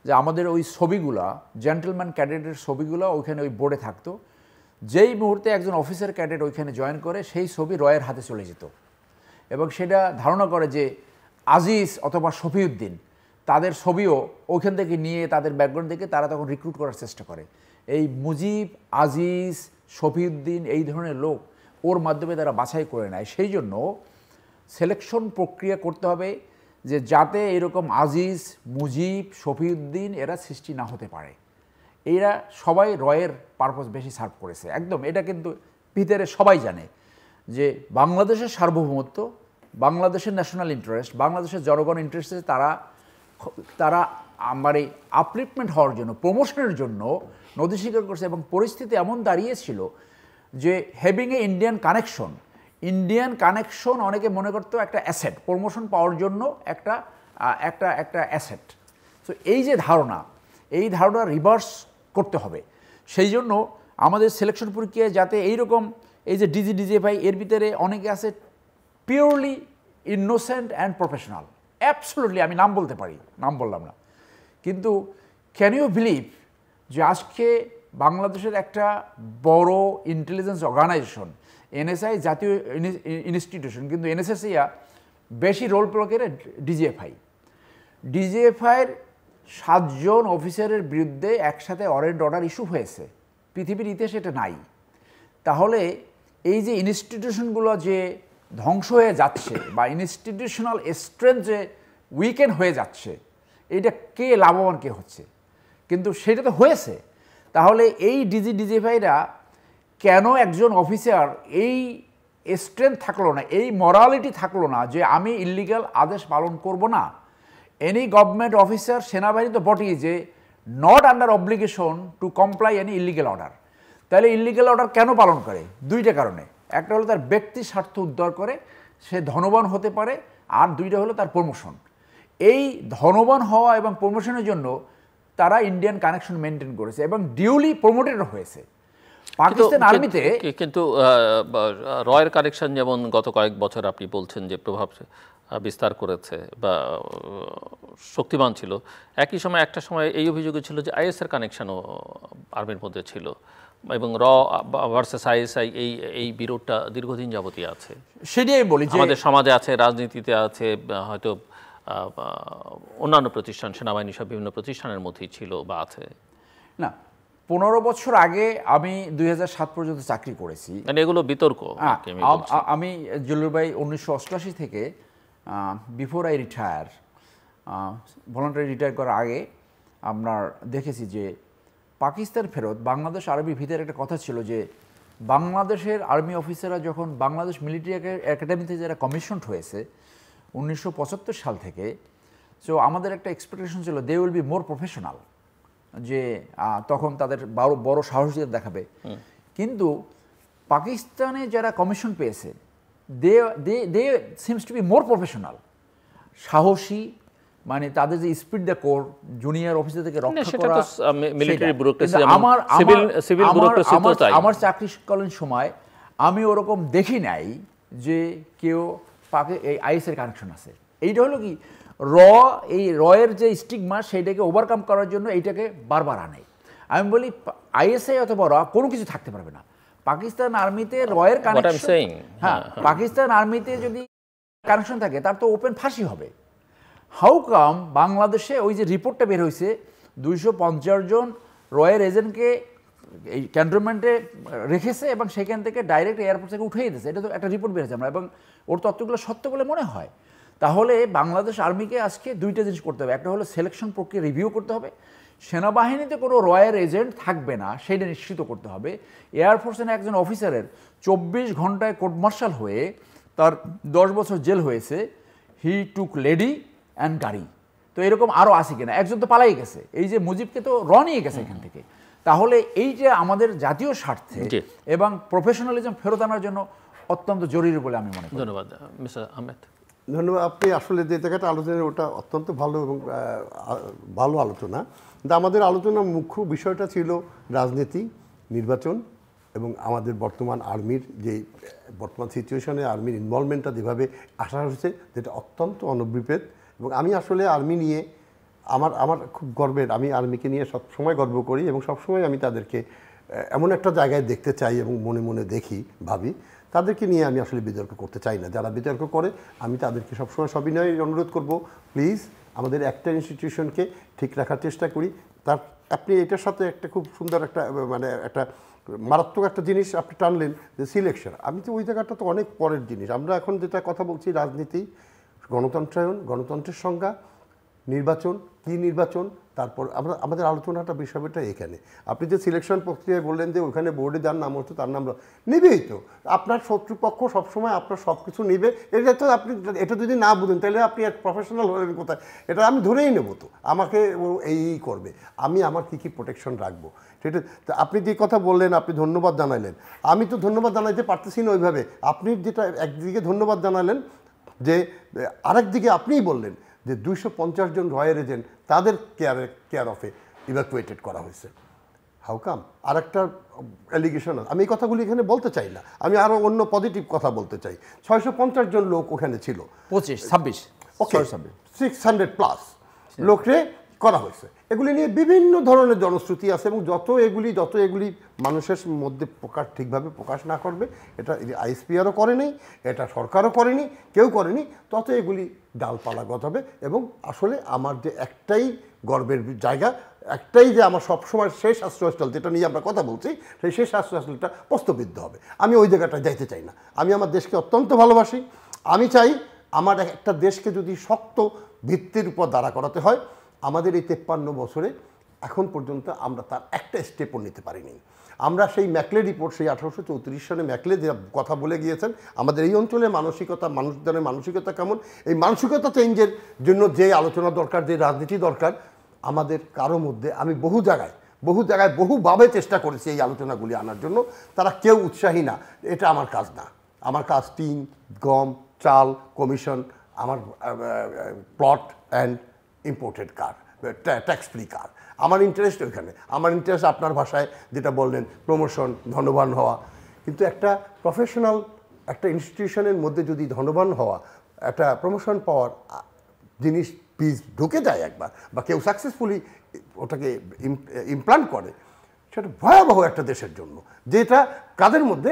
যে আমাদের ওই ছবিগুলা, জেন্টলম্যান ক্যাডেটের ছবিগুলো ওইখানে ওই বোর্ডে থাকতো। যেই মুহূর্তে একজন অফিসার ক্যাডেট ওইখানে জয়েন করে, সেই ছবি রয়ের হাতে চলে যেত এবং সেটা ধারণা করে যে আজিজ অথবা শফিউদ্দিন, তাদের ছবিও ওইখান থেকে নিয়ে তাদের ব্যাকগ্রাউন্ড থেকে তারা তখন রিক্রুট করার চেষ্টা করে। এই মুজিব, আজিজ, শফিউদ্দিন এই ধরনের লোক ওর মাধ্যমে তারা বাছাই করে নেয়। সেই জন্য সিলেকশন প্রক্রিয়া করতে হবে যে যাতে এরকম আজিজ, মুজিব, শফিউদ্দিন এরা সৃষ্টি না হতে পারে। এরা সবাই রয়ের পারপাস বেশি সার্ভ করেছে একদম। এটা কিন্তু ভিতরে সবাই জানে যে বাংলাদেশের সার্বভৌমত্ব, বাংলাদেশের ন্যাশনাল ইন্টারেস্ট, বাংলাদেশের জনগণ ইন্টারেস্টে তারা আমার এই আপলিফমেন্ট হওয়ার জন্য, প্রমোশনের জন্য নদী স্বীকার করছে। এবং পরিস্থিতি এমন দাঁড়িয়েছিল যে হ্যাভিং এ ইন্ডিয়ান কানেকশন অনেকে মনে করতো একটা অ্যাসেট, প্রমোশন পাওয়ার জন্য একটা অ্যাসেট। তো এই যে ধারণা, এই ধারণা রিভার্স করতে হবে। সেই জন্য আমাদের সিলেকশন প্রক্রিয়ায় যাতে এইরকম এই যে ডিজিএফআই এর ভিতরে অনেকে আছে purely innocent and professional, absolutely আমি নাম বলতে পারি, নাম বললাম না, কিন্তু ক্যান ইউ বিলিভ যে আজকে বাংলাদেশের একটা বড় ইন্টেলিজেন্স অর্গানাইজেশন এনএসআই জাতীয় ইনস্টিটিউশন, কিন্তু এনএসএসইয়া বেশি রোল প্লে করে ডিজিএফআইয়ের 7 জন অফিসারের বিরুদ্ধে একসাথে ওয়ারেন্ট অর্ডার ইস্যু হয়েছে। পৃথিবীর ইতিহাসে এটা নাই। তাহলে এই যে ইনস্টিটিউশনগুলো যে ধ্বংস হয়ে যাচ্ছে বা ইনস্টিটিউশনাল স্ট্রেংথ যে উইকেন্ড হয়ে যাচ্ছে, এটা কে লাভবান কে হচ্ছে? কিন্তু সেটা তো হয়েছে। তাহলে এই ডিজিএফআইরা কেন একজন অফিসার এই স্ট্রেংথ থাকলো না, এই মরালিটি থাকলো না যে আমি ইল্লিগাল আদেশ পালন করব না? এনি গভর্নমেন্ট অফিসার, সেনাবাহিনী তো বটেই, যে not under obligation to comply any illegal order. তাহলে ইল্লিগাল অর্ডার কেন পালন করে? 2টা কারণে। একটা হলো তার ব্যক্তি স্বার্থ উদ্ধার করে, সে ধনবান হতে পারে, আর 2টা হলো তার প্রমোশন। এই ধনবান হওয়া এবং প্রমোশনের জন্য তারা ইন্ডিয়ান কানেকশন মেনটেন করেছে এবং ডিউলি প্রমোটেড হয়েছে। পাকিস্তান আর্মিতে কিন্তু রয়ের কানেকশন যেমন গত কয়েক বছর আপনি বলছেন যে প্রভাব বিস্তার করেছে বা শক্তিমান ছিল, একই সময় একটা সময় এই অভিযোগে ছিল যে আইএসের কানেকশনও আর্মির মধ্যে ছিল এবং র ভার্সেস আইএসআই এই বিরোধটা দীর্ঘদিন যাবতীয় আছে। সেটাই বলি যে আমাদের সমাজে আছে, রাজনীতিতে আছে, হয়তো অন্যান্য প্রতিষ্ঠান, সেনাবাহিনী সব বিভিন্ন প্রতিষ্ঠানের মধ্যেই ছিল বা আছে। না, 15 বছর আগে আমি 2007 পর্যন্ত চাকরি করেছি। মানে এগুলো বিতর্ক। আমি জলিলভাই 1988 থেকে before I retire, voluntary retire করার আগে আপনার দেখেছি যে পাকিস্তান ফেরত বাংলাদেশ আর্মির ভিতরে একটা কথা ছিল যে বাংলাদেশের আর্মি অফিসাররা যখন বাংলাদেশ মিলিটারি একাডেমিতে যারা কমিশনড হয়েছে 1975 সাল থেকে, সো আমাদের একটা এক্সপেকটেশন ছিল they will be more professional, যে তখন তাদের বড় সাহসিকতা দেখাবে। কিন্তু পাকিস্তানে যারা কমিশন পেয়েছে they seems to be more professional, সাহসী, মানে তাদের যে speed the core, junior officer থেকে রক্ষা করা। আমার চাকরিকালীন সময় আমি ওরকম দেখি নাই যে কেউ এই আইএসের কানেকশন আছে। এইটা হলো কি এই রয়ের যে স্টিগমা সেইটাকে ওভারকাম করার জন্য এইটাকে বারবার আনে। আমি বলি আইএসআই অথবা র কোনো কিছু থাকতে পারবে না। পাকিস্তান আর্মিতে রয়ের কানেকশন, হ্যাঁ, পাকিস্তান আর্মিতে যদি কানেকশন থাকে তার তো ওপেন ফাঁসি হবে। হাউ কাম বাংলাদেশে ওই যে রিপোর্টটা বের হয়েছে 250 জন রয়ের এজেন্টকে এই ক্যান্টনমেন্টে রেখেছে এবং সেখান থেকে ডাইরেক্ট এয়ারপোর্ট থেকে উঠিয়ে দিয়েছে। এটা তো একটা রিপোর্ট বের হয়েছে আমরা, এবং ওর তথ্যগুলো সত্য বলে মনে হয়। তাহলে বাংলাদেশ আর্মিকে আজকে দুইটা জিনিস করতে হবে। একটা হলো সিলেকশন প্রক্রিয়া রিভিউ করতে হবে, সেনাবাহিনীতে কোনো রয়্যাল এজেন্ট থাকবে না সেটা নিশ্চিত করতে হবে। এয়ারফোর্সের একজন অফিসারের 24 ঘন্টায় কোর্ট মার্শাল হয়ে তার 10 বছর জেল হয়েছে, হি টুক লেডি অ্যান্ড গাড়ি। তো এরকম আরও আছে কিনা? একজন তো পালাই গেছে, এই যে মুজিবকে তো নিয়ে গেছে এখান থেকে। তাহলে এই যে আমাদের জাতীয় স্বার্থে এবং প্রফেশনালিজম ফেরত আনার জন্য অত্যন্ত জরুরি বলে আমি মনে করি। ধন্যবাদ মিস্টার আহমেদ। ধন্যবাদ। আপনি আসলে যে জায়গাটা আলোচনা ওটা অত্যন্ত ভালো এবং ভালো আলোচনা, কিন্তু আমাদের আলোচনার মুখ্য বিষয়টা ছিল রাজনীতি, নির্বাচন এবং আমাদের বর্তমান আর্মির যে বর্তমান সিচুয়েশনে আর্মির ইনভলভমেন্টটা যেভাবে আসা হয়েছে, যেটা অত্যন্ত অনভিপ্রেত। এবং আমি আসলে আর্মি নিয়ে আমার খুব গর্বের, আমি আর্মিকে নিয়ে সবসময় গর্ব করি এবং সবসময় আমি তাদেরকে এমন একটা জায়গায় দেখতে চাই এবং মনে মনে দেখি, ভাবি। তাদেরকে নিয়ে আমি আসলে বিতর্ক করতে চাই না। যারা বিতর্ক করে আমি তাদেরকে সবসময় সবিনয় অনুরোধ করব, প্লিজ আমাদের একটা ইনস্টিটিউশনকে ঠিক রাখার চেষ্টা করি। আপনি এটার সাথে একটা খুব সুন্দর একটা মানে একটা মারাত্মক একটা জিনিস আপনি টানলেন যে সিলেকশন। আমি তো ওই জায়গাটা তো অনেক পরের জিনিস। আমরা এখন যেটা কথা বলছি রাজনীতি, গণতন্ত্রায়ন, গণতন্ত্রের সংজ্ঞা, নির্বাচন, কি নির্বাচন, তারপর আমাদের আলোচনাটা বিষয়টা এখানে। আপনি যে সিলেকশন প্রক্রিয়ায় বললেন যে ওখানে বোর্ডে যার নাম হচ্ছে তার নাম নেবেই তো। আপনার শত্রুপক্ষ সবসময় আপনার সব কিছু নেবে, এটা তো আপনি এটা যদি না বুঝেন তাহলে আপনি এক প্রফেশনাল হলেন কোথায়? এটা আমি ধরেই নেব তো আমাকে ও এই করবে, আমি আমার কী কী প্রোটেকশন রাখবো সেটা। আপনি যে কথা বললেন, আপনি ধন্যবাদ জানাইলেন, আমি তো ধন্যবাদ জানাইতে পারতেছি না ওইভাবে। আপনি যেটা একদিকে ধন্যবাদ জানালেন, যে আরেক দিকে আপনিই বললেন যে 250 জন রয়্যাল এজেন্ট তাদের কেয়ার অফে ইভ্যাকুয়েটেড করা হয়েছে। How come? আর একটা অ্যালিগেশন, আমি এই কথাগুলি এখানে বলতে চাই না, আমি আরও অন্য পজিটিভ কথা বলতে চাই। 650 জন লোক ওখানে ছিল, 600 প্লাস লোকরে করা হয়েছে। এগুলি নিয়ে বিভিন্ন ধরনের জনশ্রুতি আছে এবং যত এগুলি মানুষের মধ্যে ঠিকভাবে প্রকাশ না করবে, এটা আইএসপিআরও করেনি, এটা সরকারও করেনি, কেউ করেনি, তত এগুলি ডালপালা গজাবে। এবং আসলে আমার যে একটাই গর্বের জায়গা, একটাই যে আমার সবসময় শেষ আশ্রয়স্থল, যেটা নিয়ে আমরা কথা বলছি, সেই শেষ আশ্রয়স্থলটা প্রস্তবিদ্ধ হবে। আমি ওই জায়গাটায় যাইতে চাই না। আমি আমার দেশকে অত্যন্ত ভালোবাসি। আমি চাই আমার একটা দেশকে যদি শক্ত ভিত্তির উপর দাঁড়া করাতে হয়, আমাদের এই 53 বছরে এখন পর্যন্ত আমরা তার একটা স্টেপও নিতে পারিনি। আমরা সেই ম্যাকলে রিপোর্ট, সেই 1834 সালে ম্যাকলে যে কথা বলে গিয়েছেন, আমাদের এই অঞ্চলে মানসিকতা, মানুষজনের মানসিকতা কেমন, এই মানসিকতা চেঞ্জের জন্য যে আলোচনা দরকার, যে রাজনীতি দরকার, আমাদের কারো মধ্যে, আমি বহু জায়গায় বহুভাবে চেষ্টা করেছি এই আলোচনাগুলি আনার জন্য, তারা কেউ উৎসাহী না। এটা আমার কাজ না। আমার কাজ টিন, গম, চাল, কমিশন, আমার plot and imported car, tax free কার। আমার ইন্টারেস্ট ওইখানে। আমার ইন্টারেস্ট আপনার ভাষায় যেটা বললেন, প্রমোশন, ধনবান হওয়া। কিন্তু একটা প্রফেশনাল একটা ইনস্টিটিউশনের মধ্যে যদি ধনবান হওয়া, একটা প্রমোশন পাওয়ার জিনিস বীজ ঢুকে যায় একবার, বা কেউ সাকসেসফুলি ওটাকে ইমপ্লান্ট করে, সেটা ভয়াবহ একটা দেশের জন্য, যেটা কাদের মধ্যে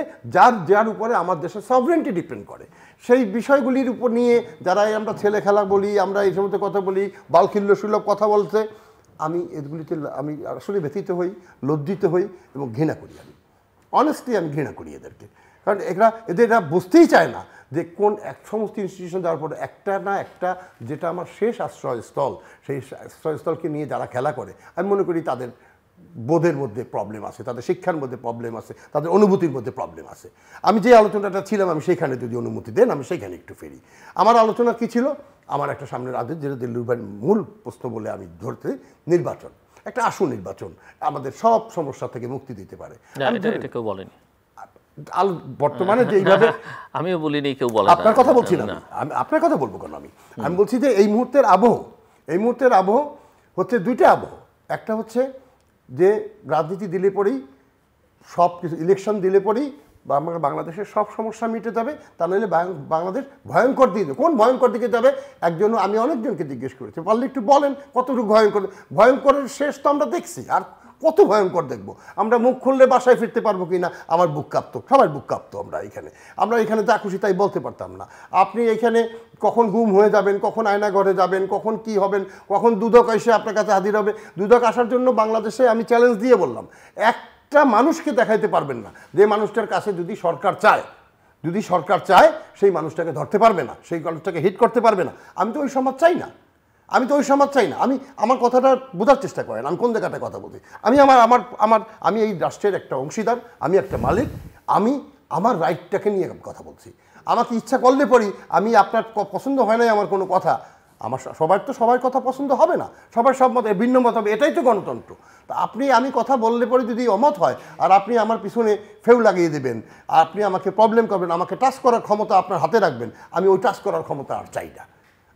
যার উপরে আমার দেশের সভরেন্টি ডিপেন্ড করে। সেই বিষয়গুলির উপর নিয়ে যারা আমরা ছেলে খেলা বলি, আমরা এই সমস্ত কথা বলি, বালখিল্য সুলভ কথা বলতে, আমি এগুলিতে আমি আসলে ব্যথিত হই, লজ্জিত হই এবং ঘৃণা করি। আমি অনেস্টলি আমি ঘৃণা করি এদেরকে, কারণ এরা বুঝতেই চায় না যে কোন সমস্ত ইনস্টিটিউশন যাওয়ার পরে একটা না একটা, যেটা আমার শেষ আশ্রয়স্থল, সেই আশ্রয়স্থলকে নিয়ে যারা খেলা করে, আমি মনে করি তাদের বোধের মধ্যে প্রবলেম আছে, তাদের শিক্ষার মধ্যে প্রবলেম আছে, তাদের অনুভূতির মধ্যে প্রবলেম আছে। আমি যে আলোচনাটা ছিলাম, আমি সেইখানে যদি অনুমতি দেন আমি সেইখানে একটু ফেরি। আমার আলোচনা কি ছিল? আমার একটা সামনের আদেশ, যেটা দিল্লুর ভাইয়ের মূল প্রশ্ন বলে আমি ধরতে, নির্বাচন, একটা আসু নির্বাচন আমাদের সব সমস্যা থেকে মুক্তি দিতে পারে। এটা কেউ বলেনি বর্তমানে যেইভাবে, আমিও বলিনি, কেউ বলে, আপনার কথা বলছি না, আমি আপনার কথা বলবো কেন? আমি বলছি যে এই মুহূর্তের আবহ হচ্ছে দুইটা আবহ। একটা হচ্ছে যে রাজনীতি দিলে পরেই সব কিছু, ইলেকশন দিলে পরেই বাংলাদেশের সব সমস্যা মিটে যাবে, তা নইলে বাংলাদেশ ভয়ঙ্কর দিকে, কোন ভয়ঙ্কর দিকে যাবে? আমি অনেকজনকে জিজ্ঞেস করেছি, পারলে একটু বলেন কতটুকু ভয়ঙ্করের শেষ তো আমরা দেখছি, আর কত ভয়ঙ্কর দেখবো? আমরা মুখ খুললে বাসায় ফিরতে পারবো কি না, আমার বুক কাঁপতো, সবাই বুক কাঁপতো। আমরা এখানে যা খুশি তাই বলতে পারতাম না। আপনি এখানে কখন গুম হয়ে যাবেন, কখন আয়নাঘরে যাবেন, কখন কি হবেন, কখন দুদক এসে আপনার কাছে হাজির হবে। দুদক আসার জন্য বাংলাদেশে আমি চ্যালেঞ্জ দিয়ে বললাম, একটা মানুষকে দেখাইতে পারবেন না যে মানুষটার কাছে যদি সরকার চায় যদি সরকার চায় সেই মানুষটাকে ধরতে পারবে না, সেই মানুষটাকে হিট করতে পারবে না। আমি তো ওই সমাজ চাই না, আমি তো ওই সমাজ চাই না। আমি আমার কথাটা বোঝার চেষ্টা করেন, আমি কোন জায়গাটায় কথা বলছি। আমি আমি এই রাষ্ট্রের একটা অংশীদার, আমি একটা মালিক, আমি আমার রাইটটাকে নিয়ে কথা বলছি। আমাকে ইচ্ছা করলে পরই আমি আপনার পছন্দ হয় নাই আমার কোনো কথা, আমার সবার কথা পছন্দ হবে না, সবার সব মত ভিন্ন মত হবে, এটাই তো গণতন্ত্র। তা আমি কথা বললে পরে যদি অমত হয় আর আপনি আমার পিছনে ফেউ লাগিয়ে দেবেন, আপনি আমাকে প্রবলেম করবেন, আমাকে টাচ করার ক্ষমতা আপনার হাতে রাখবেন, আমি ওই টাচ করার ক্ষমতা আর চাই না।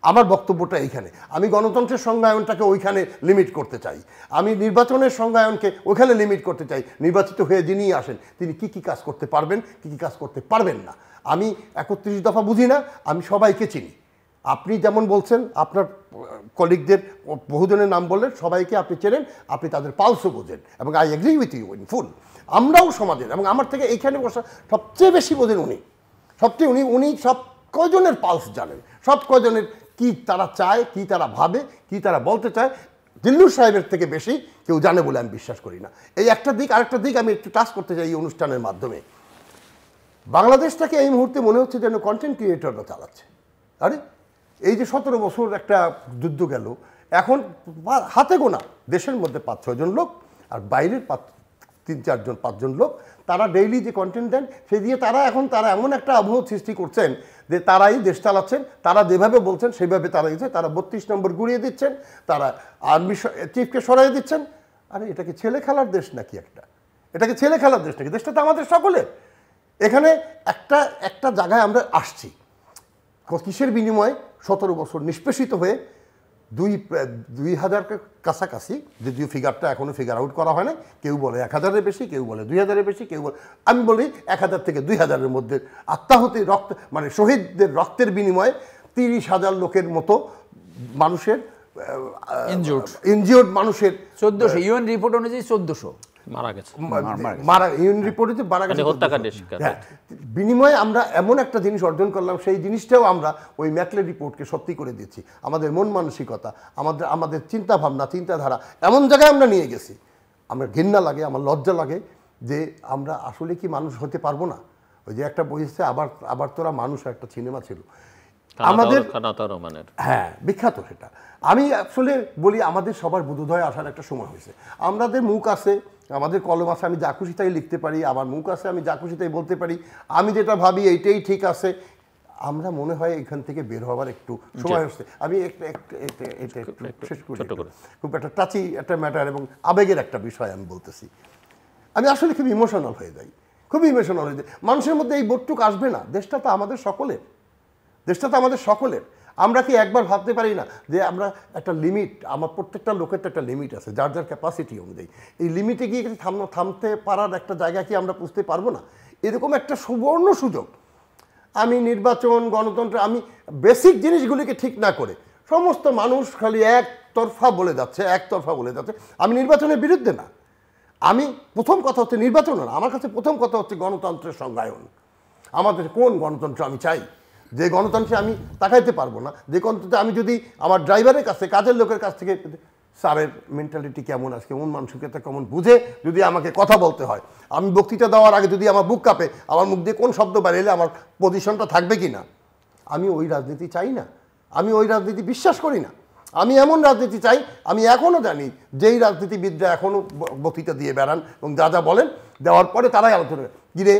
আমার বক্তব্যটা এইখানে, আমি গণতন্ত্রের সংজ্ঞায়নটাকে ওইখানে লিমিট করতে চাই, আমি নির্বাচনের সংজ্ঞায়নকে ওইখানে লিমিট করতে চাই। নির্বাচিত হয়ে যিনি আসেন তিনি কি কি কাজ করতে পারবেন, কি কি কাজ করতে পারবেন না। আমি 31 দফা বুঝি না, আমি সবাইকে চিনি। আপনি যেমন বলছেন আপনার কলিগদের বহুজনের নাম বললেন, সবাইকে আপনি চেনেন, আপনি তাদের পালসও বোঝেন, এবং I agree with you in full. আমরাও সমাজের, এবং আমার থেকে এইখানে বসা সবচেয়ে বেশি বোঝেন উনি, সবচেয়ে উনি সব কয়জনের পালস জানেন, সব কয়জনের কি তারা চায়, কি তারা ভাবে, কি তারা বলতে চায়। দিল্লুর সাহেবের থেকে বেশি কেউ জানে বলে আমি বিশ্বাস করি না। এই একটা দিক। আরেকটা দিক আমি একটু টাচ করতে চাই এই অনুষ্ঠানের মাধ্যমে। বাংলাদেশটাকে এই মুহূর্তে মনে হচ্ছে যেন কন্টেন্ট ক্রিয়েটররা চালাচ্ছে। আরে এই যে 17 বছর একটা যুদ্ধ গেল, এখন হাতে গোনা দেশের মধ্যে 5-6 জন লোক আর বাইরের 3-4 জন 5 জন লোক, তারা ডেইলি যে কন্টেন্ট দেন সেই দিয়ে তারা এমন একটা আবহ সৃষ্টি করছেন যে তারাই দেশ চালাচ্ছেন। তারা যেভাবে বলছেন সেইভাবে তারা দিচ্ছে, তারা 32 নম্বর গুড়িয়ে দিচ্ছেন, তারা আর্মি চিফকে সরাই দিচ্ছেন। আরে এটাকে ছেলে খেলার দেশ নাকি একটা? এটাকে ছেলে খেলার দেশ নাকি? দেশটা তো আমাদের সকলের। এখানে একটা জায়গায় আমরা আসছি কিসের বিনিময়ে? 17 বছর নিষ্পেষিত হয়ে 2000 কাছাকাছি, যদিও ফিগারটা এখনো ফিগার আউট করা হয় না, কেউ বলে 1000-এর বেশি, কেউ বলে 2000-এর বেশি, কেউ বলে, আমি বলি 1000 থেকে 2000-এর মধ্যে আত্মাহুতি রক্ত, মানে শহীদদের রক্তের বিনিময়ে 30,000 লোকের মতো মানুষের ইনজিওর্ড মানুষের 1400 ইউএন রিপোর্ট অনুযায়ী 1400 মারা গেছে, ইউএন রিপোর্টে মারা গেছে। বিনিময়ে আমরা এমন একটা জিনিস অর্জন করলাম, সেই জিনিসটাও আমরা ওই ম্যাকলে রিপোর্টকে সত্যি করে দিচ্ছি। আমাদের মন মানসিকতা, আমাদের চিন্তা ভাবনা, চিন্তাধারা এমন জায়গায় আমরা নিয়ে গেছি, আমার ঘৃণা লাগে, আমার লজ্জা লাগে যে আমরা আসলে কি মানুষ হতে পারবো না। ওই যে একটা বই এসেছে আবার তোরা মানুষ, একটা সিনেমা ছিল আমাদের, হ্যাঁ বিখ্যাত সেটা। আমি আসলে বলি আমাদের সবার বোধোদয় আসার একটা সময় হয়েছে। আমাদের মুখ আছে, আমাদের কলম আছে, আমি যা খুশি তাই লিখতে পারি, আমার মুখ আছে, আমি যা খুশি তাই বলতে পারি, আমি যেটা ভাবি এইটাই ঠিক আছে। আমরা মনে হয় এখান থেকে বের হওয়ার একটু সময় হচ্ছে। আমি শেষ করি, খুব একটা টাচি একটা ম্যাটার এবং আবেগের একটা বিষয় আমি বলতেছি। আমি আসলে খুব ইমোশনাল হয়ে যাই, খুবই ইমোশনাল হয়ে যাই। মানুষের মধ্যে এই বোধটুক আসবে না, দেশটা তো আমাদের সকলের, দেশটা তো আমাদের সকলের। আমরা কি একবার ভাবতে পারি না যে আমরা একটা লিমিট, আমার প্রত্যেকটা লোকের তো একটা লিমিট আছে, যার যার ক্যাপাসিটি অনুযায়ী। এই লিমিটে গিয়ে থামতে পারার একটা জায়গা কি আমরা বুঝতে পারবো না? এরকম একটা সুবর্ণ সুযোগ। আমি নির্বাচন, গণতন্ত্র, আমি বেসিক জিনিসগুলিকে ঠিক না করে সমস্ত মানুষ খালি একতরফা বলে যাচ্ছে। আমি নির্বাচনের বিরুদ্ধে না, আমি প্রথম কথা হচ্ছে নির্বাচন না, আমার কাছে প্রথম কথা হচ্ছে গণতন্ত্রের সংজ্ঞায়ন। আমাদের কোন গণতন্ত্র আমি চাই, যে গণতন্ত্রে আমি তাকাইতে পারবো না, যে গণতন্ত্রে আমি যদি আমার ড্রাইভারের কাছে, কাজের লোকের কাছ থেকে স্যারের মেন্টালিটি কেমন আছে, কেমন মানসিকতা কেমন বুঝে যদি আমাকে কথা বলতে হয়, আমি বক্তৃতা দেওয়ার আগে যদি আমার বুক কাঁপে, আমার মুখ দিয়ে কোন শব্দ বেরোলে আমার পজিশনটা থাকবে কি না, আমি ওই রাজনীতি চাই না, আমি ওই রাজনীতি বিশ্বাস করি না। আমি এমন রাজনীতি চাই, আমি এখনও জানি যেই রাজনীতিবিদরা এখনও বক্তৃতা দিয়ে বেড়ান এবং যা যা বলেন, দেওয়ার পরে তারাই আলোচনা গিরে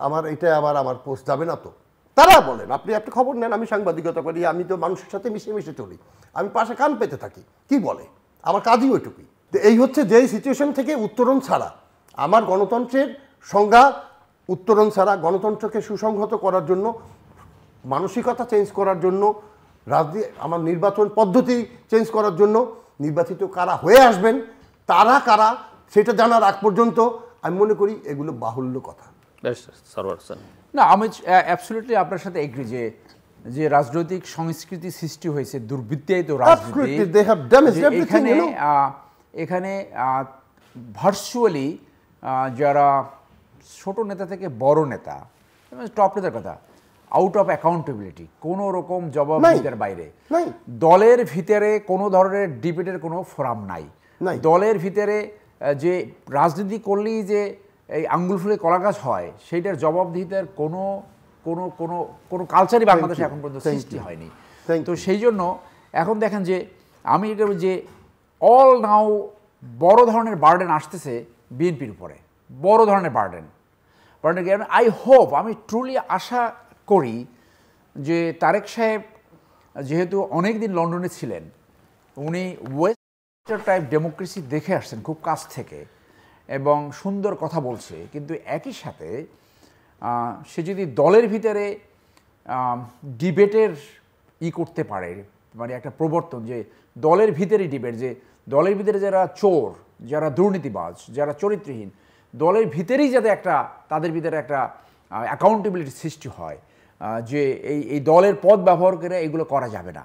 আমার এটা আবার আমার পোস্ট যাবে না তো, তারা বলেন আপনি খবর নেন, আমি সাংবাদিকতা করি, আমি তো মানুষের সাথে মিশে চলি, আমি পাশে কান পেতে থাকি, কি বলে, আমার কাজই ওইটুকুই। তো এই হচ্ছে যেই সিচুয়েশন থেকে উত্তরণ ছাড়া, আমার গণতন্ত্রের সংজ্ঞা উত্তরণ ছাড়া, গণতন্ত্রকে সুসংহত করার জন্য, মানসিকতা চেঞ্জ করার জন্য, আমার নির্বাচন পদ্ধতি চেঞ্জ করার জন্য, নির্বাচিত কারা হয়ে আসবেন, তারা কারা সেটা জানার আগ পর্যন্ত আমি মনে করি এগুলো বাহুল্য কথা। না, আমি অ্যাবসলিউটলি আপনার সাথে এগ্রি যে রাজনৈতিক সংস্কৃতি সৃষ্টি হয়েছে দুর্বৃত্তায়িত রাজনীতি। এখানে ভার্চুয়ালি যারা ছোট নেতা থেকে বড় নেতা, টপ নেতার কথা, আউট অফ অ্যাকাউন্টেবিলিটি, কোনো রকম জবাবদিহিতার বাইরে, দলের ভিতরে কোনো ধরনের ডিবেটের কোনো ফোরাম নাই, দলের ভিতরে যে রাজনীতি করলেই যে এই আঙ্গুল ফুলে কলা গাছ হয় সেইটার জবাবদিহিতার কোনো কোনো কোনো কোনো কালচারই বাংলাদেশে এখন পর্যন্ত সৃষ্টি হয়নি। তো সেই জন্য এখন দেখেন যে আমি এটা যে অল নাও বড় ধরনের বার্ডেন আসতেছে বিএনপির উপরে, বড় ধরনের বার্ডেন। আই হোপ, আমি ট্রুলি আশা করি যে তারেক সাহেব যেহেতু অনেক দিন লন্ডনে ছিলেন, উনি ওয়েস্টার্ন টাইপ ডেমোক্রেসি দেখে আসছেন খুব কাছ থেকে এবং সুন্দর কথা বলছে, কিন্তু একই সাথে সে যদি দলের ভিতরে ডিবেটের করতে পারে, মানে একটা প্রবর্তন যে দলের ভিতরে ডিবেট, যে দলের ভিতরে যারা চোর, যারা দুর্নীতিবাজ, যারা চরিত্রহীন, দলের ভিতরেই যাতে একটা তাদের ভিতরে একটা অ্যাকাউন্টেবিলিটি সৃষ্টি হয় যে এই দলের পদ ব্যবহার করে এগুলো করা যাবে না।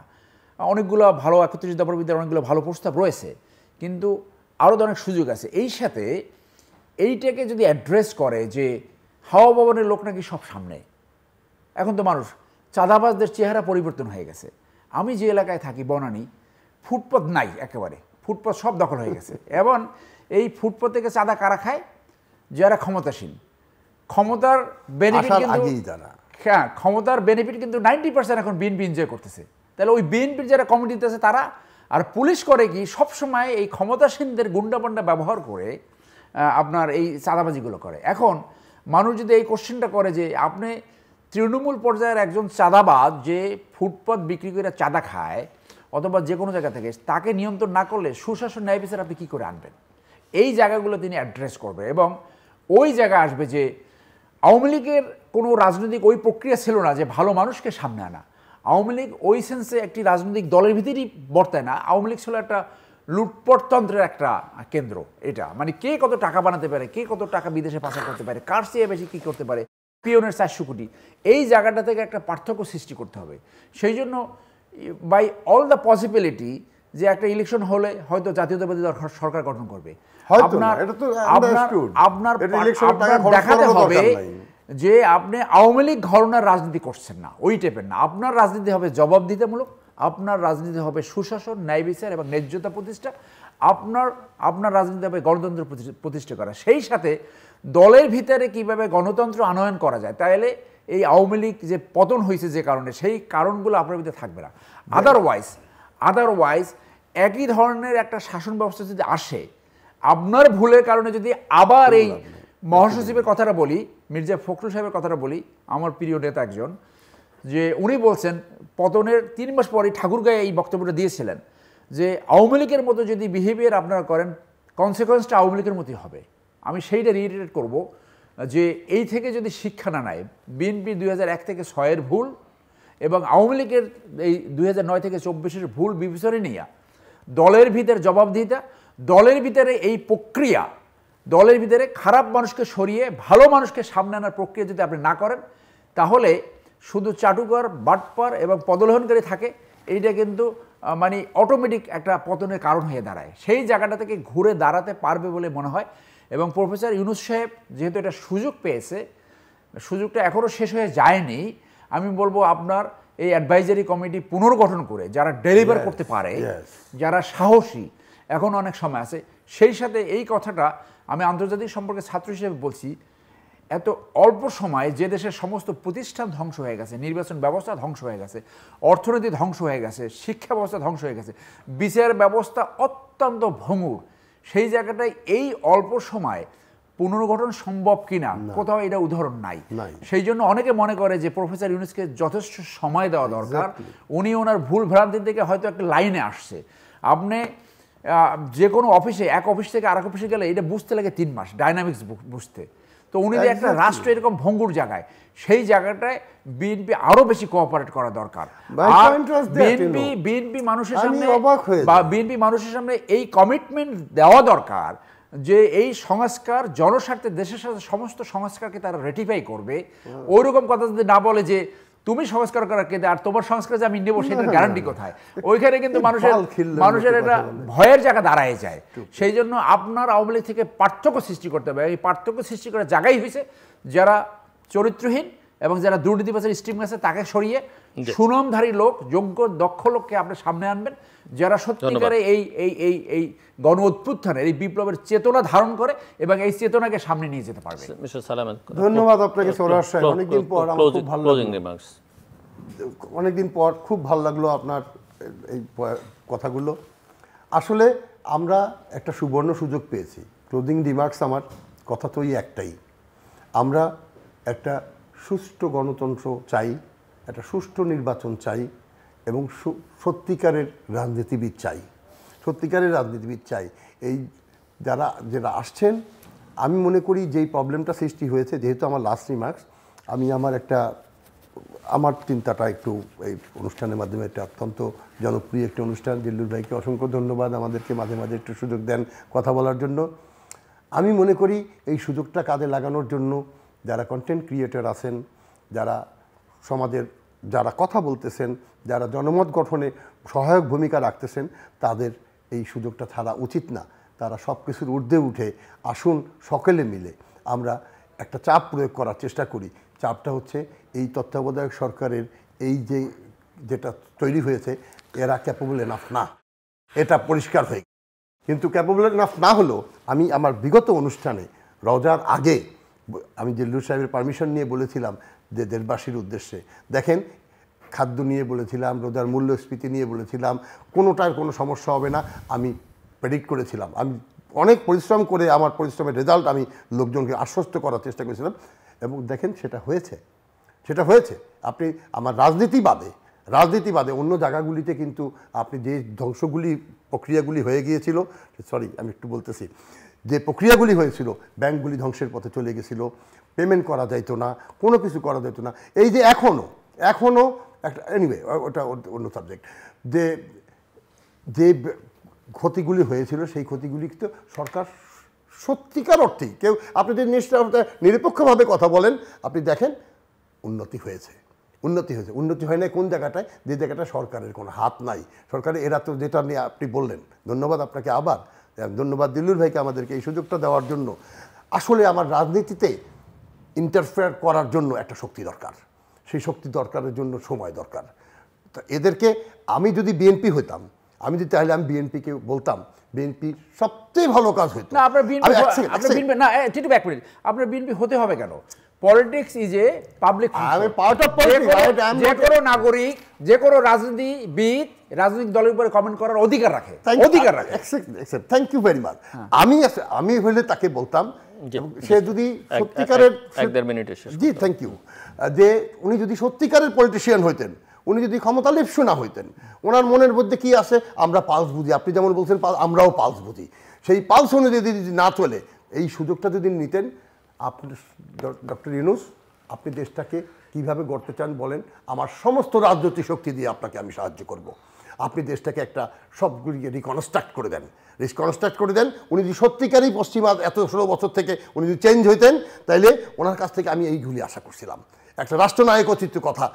অনেকগুলো ভালো 31 দফার ভিতরে অনেকগুলো ভালো প্রস্তাব রয়েছে, কিন্তু আরও অনেক সুযোগ আছে। এই সাথে এইটাকে যদি অ্যাড্রেস করে যে হাওয়া ভবনের লোক নাকি সব সামনে, এখন তো মানুষ চাঁদাবাজদের চেহারা পরিবর্তন হয়ে গেছে। আমি যে এলাকায় থাকি বনানী, ফুটপাত নাই, একেবারে ফুটপাত সব দখল হয়ে গেছে। এবং এই ফুটপাত থেকে চাঁদা কারা খায়? যারা ক্ষমতাসীন, ক্ষমতার বেনিফিট কিন্তু, হ্যাঁ ক্ষমতার বেনিফিট কিন্তু 90% এখন বিএনপি এনজয় করতেছে। তাহলে ওই বিএনপির যারা কমিটিতে আছে তারা, আর পুলিশ করে কি সবসময় এই ক্ষমতাসীনদের গুন্ডাপান্ডা ব্যবহার করে আপনার এই চাঁদাবাজিগুলো করে। এখন মানুষ যদি এই কোশ্চেনটা করে যে আপনি তৃণমূল পর্যায়ের একজন চাঁদাবাজ যে ফুটপাত বিক্রি করে চাঁদা খায় অথবা যে কোনো জায়গা থেকে, তাকে নিয়ন্ত্রণ না করলে সুশাসন ন্যায় বিচার আপনি কী করে আনবেন? এই জায়গাগুলো তিনি অ্যাড্রেস করবে এবং ওই জায়গায় আসবে যে আওয়ামী লীগের কোনো রাজনৈতিক ওই প্রক্রিয়া ছিল না যে ভালো মানুষকে সামনে আনা। আওয়ামী লীগ ওই সেন্সে একটি রাজনৈতিক দলের ভিতরেই বর্তায় না। আওয়ামী লীগ ছিল একটা লুটপাটতন্ত্রের একটা কেন্দ্র। এটা মানে কে কত টাকা বানাতে পারে, কে কত টাকা বিদেশে পাচার করতে পারে, কার চেয়ে বেশি কী করতে পারে, পিওনের 400 কোটি, এই জায়গাটা থেকে একটা পার্থক্য সৃষ্টি করতে হবে। সেই জন্য বাই অল দ্য পসিবিলিটি যে একটা ইলেকশন হলে হয়তো জাতীয়তাবাদী দল সরকার গঠন করবে, আপনার দেখাতে হবে যে আপনি আওয়ামী লীগ ঘরানার রাজনীতি করছেন না, ওই টাইপের না। আপনার রাজনীতি হবে জবাবদিহিতামূলক, আপনার রাজনীতি হবে সুশাসন, ন্যায় বিচার এবং ন্যায্যতা প্রতিষ্ঠা, আপনার রাজনীতি হবে গণতন্ত্র প্রতিষ্ঠা করা। সেই সাথে দলের ভিতরে কিভাবে গণতন্ত্র আনয়ন করা যায়, তাহলে এই আওয়ামী লীগ যে পতন হয়েছে যে কারণে, সেই কারণগুলো আপনার ভিতরে থাকবে না। আদারওয়াইজ একই ধরনের একটা শাসন ব্যবস্থা যদি আসে, আপনার ভুলের কারণে যদি আবার এই মহাসচিবের কথাটা বলি, মির্জা ফখরুল সাহেবের কথাটা বলি, আমার প্রিয় নেতা একজন, যে উনি বলছেন পতনের 3 মাস পরে ঠাকুরগাঁয়ে এই বক্তব্যটা দিয়েছিলেন যে আওয়ামী লীগের মতো যদি বিহেভিয়ার আপনারা করেন, কনসিকোয়েন্সটা আওয়ামী লীগের মতোই হবে। আমি সেইটা রিইটারেট করব যে এই থেকে যদি শিক্ষা না নেয়, বিএনপি 2001 থেকে 6-এর ভুল এবং আওয়ামী লীগের এই 2009 থেকে 24-এর ভুল বিবেচনায় নিয়ে দলের ভিতরে জবাবদিহিতা, দলের ভিতরে এই প্রক্রিয়া, দলের ভিতরে খারাপ মানুষকে সরিয়ে ভালো মানুষকে সামনে আনার প্রক্রিয়া যদি আপনি না করেন, তাহলে শুধু চাটুকার, বাটপার এবং পদলোহনকারী থাকে, এইটা কিন্তু মানে অটোমেটিক একটা পতনের কারণ হয়ে দাঁড়ায়। সেই জায়গাটা থেকে ঘুরে দাঁড়াতে পারবে বলে মনে হয়। এবং প্রফেসর ইউনূস সাহেব যেহেতু এটা সুযোগ পেয়েছে, সুযোগটা এখনও শেষ হয়ে যায়নি, আমি বলবো আপনার এই অ্যাডভাইজারি কমিটি পুনর্গঠন করে যারা ডেলিভার করতে পারে, যারা সাহসী, এখন অনেক সময় আছে। সেই সাথে এই কথাটা আমি আন্তর্জাতিক সম্পর্কে ছাত্র হিসেবে বলছি, এত অল্প সময়ে যে দেশের সমস্ত প্রতিষ্ঠান ধ্বংস হয়ে গেছে, নির্বাচন ব্যবস্থা ধ্বংস হয়ে গেছে, অর্থনীতি ধ্বংস হয়ে গেছে, শিক্ষা ব্যবস্থা ধ্বংস হয়ে গেছে, বিচার ব্যবস্থা অত্যন্ত ভঙ্গুর, সেই জায়গাটায় এই অল্প সময় পুনর্গঠন সম্ভব কিনা কোথাও এটা উদাহরণ নাই। সেই জন্য অনেকে মনে করে যে প্রফেসর ইউনূসকে যথেষ্ট সময় দেওয়া দরকার। উনি ওনার ভুল ভ্রান্তি থেকে হয়তো একটা লাইনে আসছে। আপনি যে কোনো অফিসে, এক অফিস থেকে আরেক অফিসে গেলে এটা বুঝতে লাগে 3 মাস, ডাইনামিক্স বুঝতে। তো উনি যে একটা রাষ্ট্র এরকম ভঙ্গুর জায়গায়, সেই জায়গাটায় বিএনপি আরো বেশি কোঅপারেট করা দরকার। বিএনপি মানুষের সামনে এই কমিটমেন্ট দেওয়া দরকার যে এই সংস্কার জনস্বার্থে দেশের সাথে সমস্ত সংস্কারকে তারা রেটিফাই করবে। ওইরকম কথা যদি না বলে যে তুমি সংস্কার করার কে আর তোমার সংস্কার যে আমি নেবো সেটার গ্যারান্টি কোথায়, ওইখানে কিন্তু মানুষের একটা ভয়ের জায়গা দাঁড়ায় যায়। সেই জন্য আপনার আওয়ামী লীগ থেকে পার্থক্য সৃষ্টি করতে হবে। এই পার্থক্য সৃষ্টি করার জায়গাই হয়েছে যারা চরিত্রহীন এবং যারা দুর্নীতিবাজের স্ট্রিম আছে তাকে সরিয়ে সুনামধারী লোক, যোগ্য দক্ষ লোককে আপনি সামনে আনবেন, যারা সত্যিকারে এই গণ অভ্যুত্থানের এই বিপ্লবের চেতনা ধারণ করে এবং এই চেতনাকে সামনে নিয়ে যেতে পারবে। ধন্যবাদ আপনাকে সৌরভ সাহেব। অনেকদিন পর আমার খুব ভালো লাগলো, অনেকদিন পর খুব ভালো লাগলো আপনার এই কথাগুলো। আসলে আমরা একটা সুবর্ণ সুযোগ পেয়েছি। ক্লোজিং রিমার্কস আমার কথা তো একটাই, আমরা একটা সুষ্ঠু গণতন্ত্র চাই, একটা সুষ্ঠু নির্বাচন চাই এবং সত্যিকারের রাজনীতিবিদ চাই, সত্যিকারের রাজনীতিবিদ চাই। এই যারা আসছেন, আমি মনে করি যেই প্রবলেমটা সৃষ্টি হয়েছে, যেহেতু আমার লাস্ট রিমার্কস, আমি আমার চিন্তাটা একটু এই অনুষ্ঠানের মাধ্যমে, একটা অত্যন্ত জনপ্রিয় একটি অনুষ্ঠান, জিল্লুর ভাইকে অসংখ্য ধন্যবাদ আমাদেরকে মাঝে মাঝে একটু সুযোগ দেন কথা বলার জন্য। আমি মনে করি এই সুযোগটা কাজে লাগানোর জন্য যারা কন্টেন্ট ক্রিয়েটর আছেন, যারা সমাজের যারা কথা বলতেছেন, যারা জনমত গঠনে সহায়ক ভূমিকা রাখতেছেন, তাদের এই সুযোগটা ছাড়া উচিত না। তারা সব কিছুর ঊর্ধ্বে উঠে আসুন, সকলে মিলে আমরা একটা চাপ প্রয়োগ করার চেষ্টা করি। চাপটা হচ্ছে এই তত্ত্বাবধায়ক সরকারের এই যেটা তৈরি হয়েছে, এরা ক্যাপেবল এনাফ না, এটা পরিষ্কার হয়ে। কিন্তু ক্যাপেবল এনাফ না হলেও আমি আমার বিগত অনুষ্ঠানে রওজার আগে আমি জিল্লুর সাহেবের পারমিশন নিয়ে বলেছিলাম যে দেশবাসীর উদ্দেশ্যে, দেখেন খাদ্য নিয়ে বলেছিলাম, রোজার মূল্যস্ফীতি নিয়ে বলেছিলাম, কোনোটার কোনো সমস্যা হবে না আমি প্রেডিক্ট করেছিলাম। আমি অনেক পরিশ্রম করে আমার পরিশ্রমের রেজাল্ট আমি লোকজনকে আশ্বস্ত করার চেষ্টা করেছিলাম এবং দেখেন সেটা হয়েছে। আপনি আমার রাজনীতিবাদে অন্য জায়গাগুলিতে কিন্তু আপনি যে ধ্বংসগুলি প্রক্রিয়াগুলি হয়ে গিয়েছিল, আমি একটু বলতেছি, যে প্রক্রিয়াগুলি হয়েছিল, ব্যাংকগুলি ধ্বংসের পথে চলে গেছিল, পেমেন্ট করা যাইতো না, কোনো কিছু করা যেত না। এই যে এখনও একটা এনিওয়ে ওটা অন্য সাবজেক্ট, যে ক্ষতিগুলি হয়েছিল সেই ক্ষতিগুলি তো সরকার সত্যিকার অর্থেই কেউ, আপনি যদি নিরপেক্ষভাবে কথা বলেন, আপনি দেখেন উন্নতি হয়েছে। উন্নতি হয় না কোন জায়গাটায়, যে জায়গাটায় সরকারের কোনো হাত নাই। সরকারের এরা তো যেটা নিয়ে আপনি বললেন, ধন্যবাদ আপনাকে, আবার ধন্যবাদ দিল্লুর ভাইকে আমাদেরকে এই সুযোগটা দেওয়ার জন্য। আসলে আমার রাজনীতিতে ইন্টারফেয়ার করার জন্য একটা শক্তি দরকার, সেই শক্তি দরকারের জন্য সময় দরকার। তো এদেরকে আমি যদি বিএনপি হইতাম, তাহলে আমি বিএনপিকে বলতাম বিএনপির সবচেয়ে ভালো কাজ হইতো না। আপনার বিএনপি হতে হবে কেন? পলিটিক্স ইজ এ পাবলিক, যে কোনো নাগরিক, যে কোনো রাজনীতিবিদ রাজনৈতিক দলের উপরে কমেন্ট করার অধিকার রাখে। Thank you very much. আমি হলে তাকে বলতাম, সে যদি সত্যিকারের, জি থ্যাংক ইউ, যে উনি যদি সত্যিকারের পলিটিশিয়ান হইতেন, উনি যদি ক্ষমতা লিপ্সু না হইতেন, ওনার মনের মধ্যে কি আছে আমরা পালস বুঝি, আপনি যেমন বলছেন আমরাও পালস বুঝি, সেই পালস অনুযায়ী যদি না চলে, এই সুযোগটা যদি নিতেন, আপনি ডক্টর ইউনূস, আপনি দেশটাকে কিভাবে গড়তে চান বলেন, আমার সমস্ত রাজনৈতিক শক্তি দিয়ে আপনাকে আমি সাহায্য করব। আপনি দেশটাকে একটা সবগুলিকে রিকনস্ট্রাক্ট করে দেন। উনি যদি সত্যিকারই পশ্চিমা এত 16 বছর থেকে উনি যদি চেঞ্জ হইতেন, তাইলে ওনার কাছ থেকে আমি এইগুলি আশা করছিলাম। একটা রাষ্ট্রনায়কোচিত কথা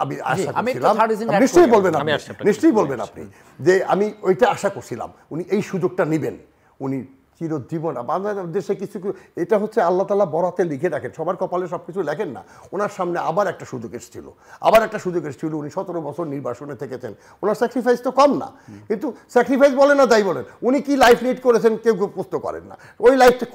আমি আশা করছিলাম, নিশ্চয়ই বলবেন আপনি, যে আমি ওইটা আশা করছিলাম উনি এই সুযোগটা নেবেন। উনি চিরজীবন আমাদের দেশে কিছু, এটা হচ্ছে আল্লাহ তাআলা বরাতে লিখে রাখেন, সবার কপালে সব কিছু লেখেন না। ওনার সামনে আবার একটা সুযোগ এসেছিল, উনি 17 বছর নির্বাসনে থেকেছেন। ওনার স্যাক্রিফাইস তো কম না, কিন্তু স্যাক্রিফাইস বলেন না, যাই বলেন, উনি কি লাইফ লিড করেছেন কেউ প্রশ্ন করেন না। ওই লাইফটা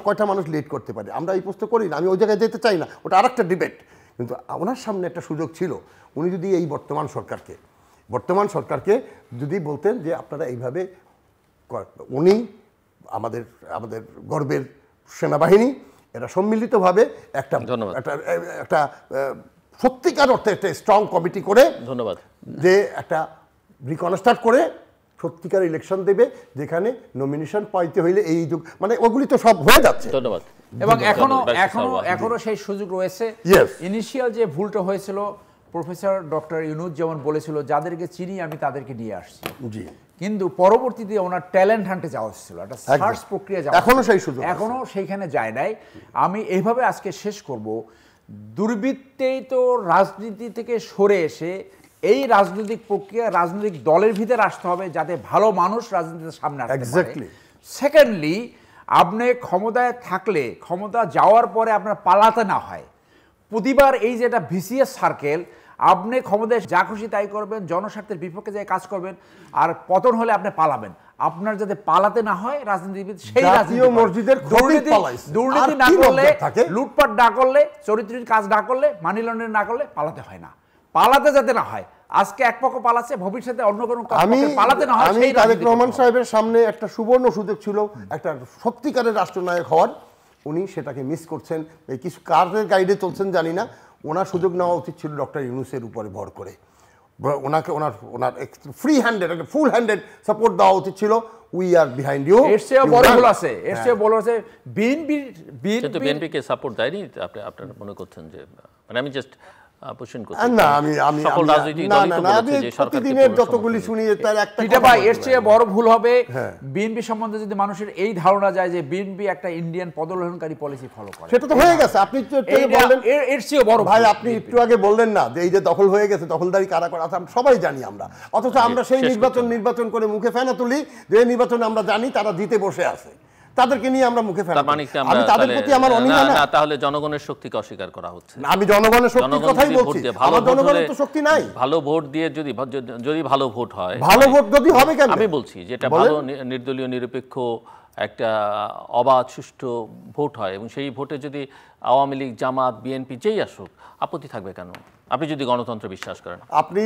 কয়টা মানুষ লিড করতে পারে, আমরা এই প্রশ্ন করি না। আমি ওই জায়গায় যেতে চাই না, ওটা আরেকটা ডিবেট। কিন্তু ওনার সামনে একটা সুযোগ ছিল, উনি যদি এই বর্তমান সরকারকে যদি বলতেন যে আপনারা এইভাবে, উনি আমাদের গর্বের সেনাবাহিনী, এরা সম্মিলিতভাবে একটা সত্যিকার অর্থে একটা স্ট্রং কমিটি করে, ধন্যবাদ, যে একটা রিকনস্ট্রাক্ট করে সত্যিকার ইলেকশন দেবে, যেখানে নমিনেশন পাইতে হইলে এই যুগ, মানে ওগুলি তো সব হয়ে যাচ্ছে। ধন্যবাদ। এবং এখনো সেই সুযোগ রয়েছে। ইনিশিয়াল যে ভুলটা হয়েছিল, প্রফেসর ডক্টর ইউনূস যেমন বলেছিল, যাদেরকে চিনি আমি তাদেরকে নিয়ে আসছি, কিন্তু পরবর্তীতে ওনার ট্যালেন্ট হান্টে যাওয়া হচ্ছিল, একটা সার্চ প্রক্রিয়া এখনো সেইখানে যায় নাই। আমি এইভাবে আজকে শেষ করব, দুর্বৃত্তেই তো রাজনীতি থেকে সরে এসে এই রাজনৈতিক প্রক্রিয়া রাজনৈতিক দলের ভিতরে আসতে হবে, যাতে ভালো মানুষ রাজনীতির সামনে আসতে পারে। সেকেন্ডলি, আপনি ক্ষমতায় থাকলে ক্ষমতা যাওয়ার পরে আপনার পালাতে না হয়। প্রতিবার এই যে একটা ভিসিএস সার্কেল, আপনি ক্ষমতায় যা খুশি তাই করবেন, জনস্বার্থের বিপক্ষে যে কাজ করবেন, আর পতন হলে আপনি পালাবেন। আপনার যাতে পালাতে না হয় রাজনীতিবিদ সেই জাতীয় মসজিদের দুর্নীতি না করলে, লুটপাট না করলে, চরিত্রের কাজ না করলে, মানি লন্ডারিং না করলে পালাতে হয় না। পালাতে যাতে না হয়, আজকে এক পক্ষ পালাচ্ছে, ভবিষ্যতে অন্য কোনো পালাতে না হয়। আমি তারেক রহমান সাহেবের সামনে একটা সুবর্ণ সুযোগ ছিল একটা সত্যিকারের রাষ্ট্রনায়ক হওয়ার, উনি সেটাকে মিস করছেন। এই কিছু কারের গাইডে চলছেন জানি না, ওনার সুযোগ নেওয়া উচিত ছিল ডক্টর ইউনূসের উপরে ভর করে। ওনাকে ওনার ফ্রি হ্যান্ডেড, একটা ফুল হ্যান্ডেড সাপোর্ট দেওয়া উচিত ছিল। We are behind you. এর চেয়ে বড় ভুল আছে, এর চেয়ে বড় আছে বিএনপিকে সাপোর্ট দেয়নি। আপনারা মনে করছেন যে, মানে আমি জাস্ট প্রতিদিনের যতগুলি শুনি তার একটা ভাই, এর চেয়ে বড় ভুল হবে বিএনপি সম্বন্ধে যদি মানুষের এই ধারণা যায় যে বিএনপি একটা ইন্ডিয়ান পদলোহনকারী পলিসি ফলো করে। সেটা তো হয়ে গেছে। আপনি বললেন এর চেয়ে বড় ভাই, আপনি একটু আগে বললেন না যে এই যে দখল হয়ে গেছে, দখলদারি কারা করে আছে সবাই জানি আমরা, অথচ আমরা সেই নির্বাচন করে মুখে ফেনা তুলি যে নির্বাচনে আমরা জানি তারা জিতে বসে আছে, তাদেরকে নিয়ে আমরা মুখে ফেলা। আমি তাদের প্রতি আমার অনীহা না। তাহলে জনগণের শক্তিকে অস্বীকার করা হচ্ছে। আমি জনগণের শক্তির কথাই বলছি। আমার জনগণের তো শক্তি নাই। ভালো ভোট দিয়ে যদি ভালো ভোট হয়, ভালো ভোট যদি হবে কেন, আমি বলছি যেটা ভালো নির্দলীয় নিরপেক্ষ একটা অবাধ সুষ্ঠু ভোট হয়, এবং সেই ভোটে যদি আওয়ামী লীগ, জামাত, বিএনপি যেই আসুক, আপত্তি থাকবে কেন? আপনি যদি গণতন্ত্র বিশ্বাস করেন। আপনি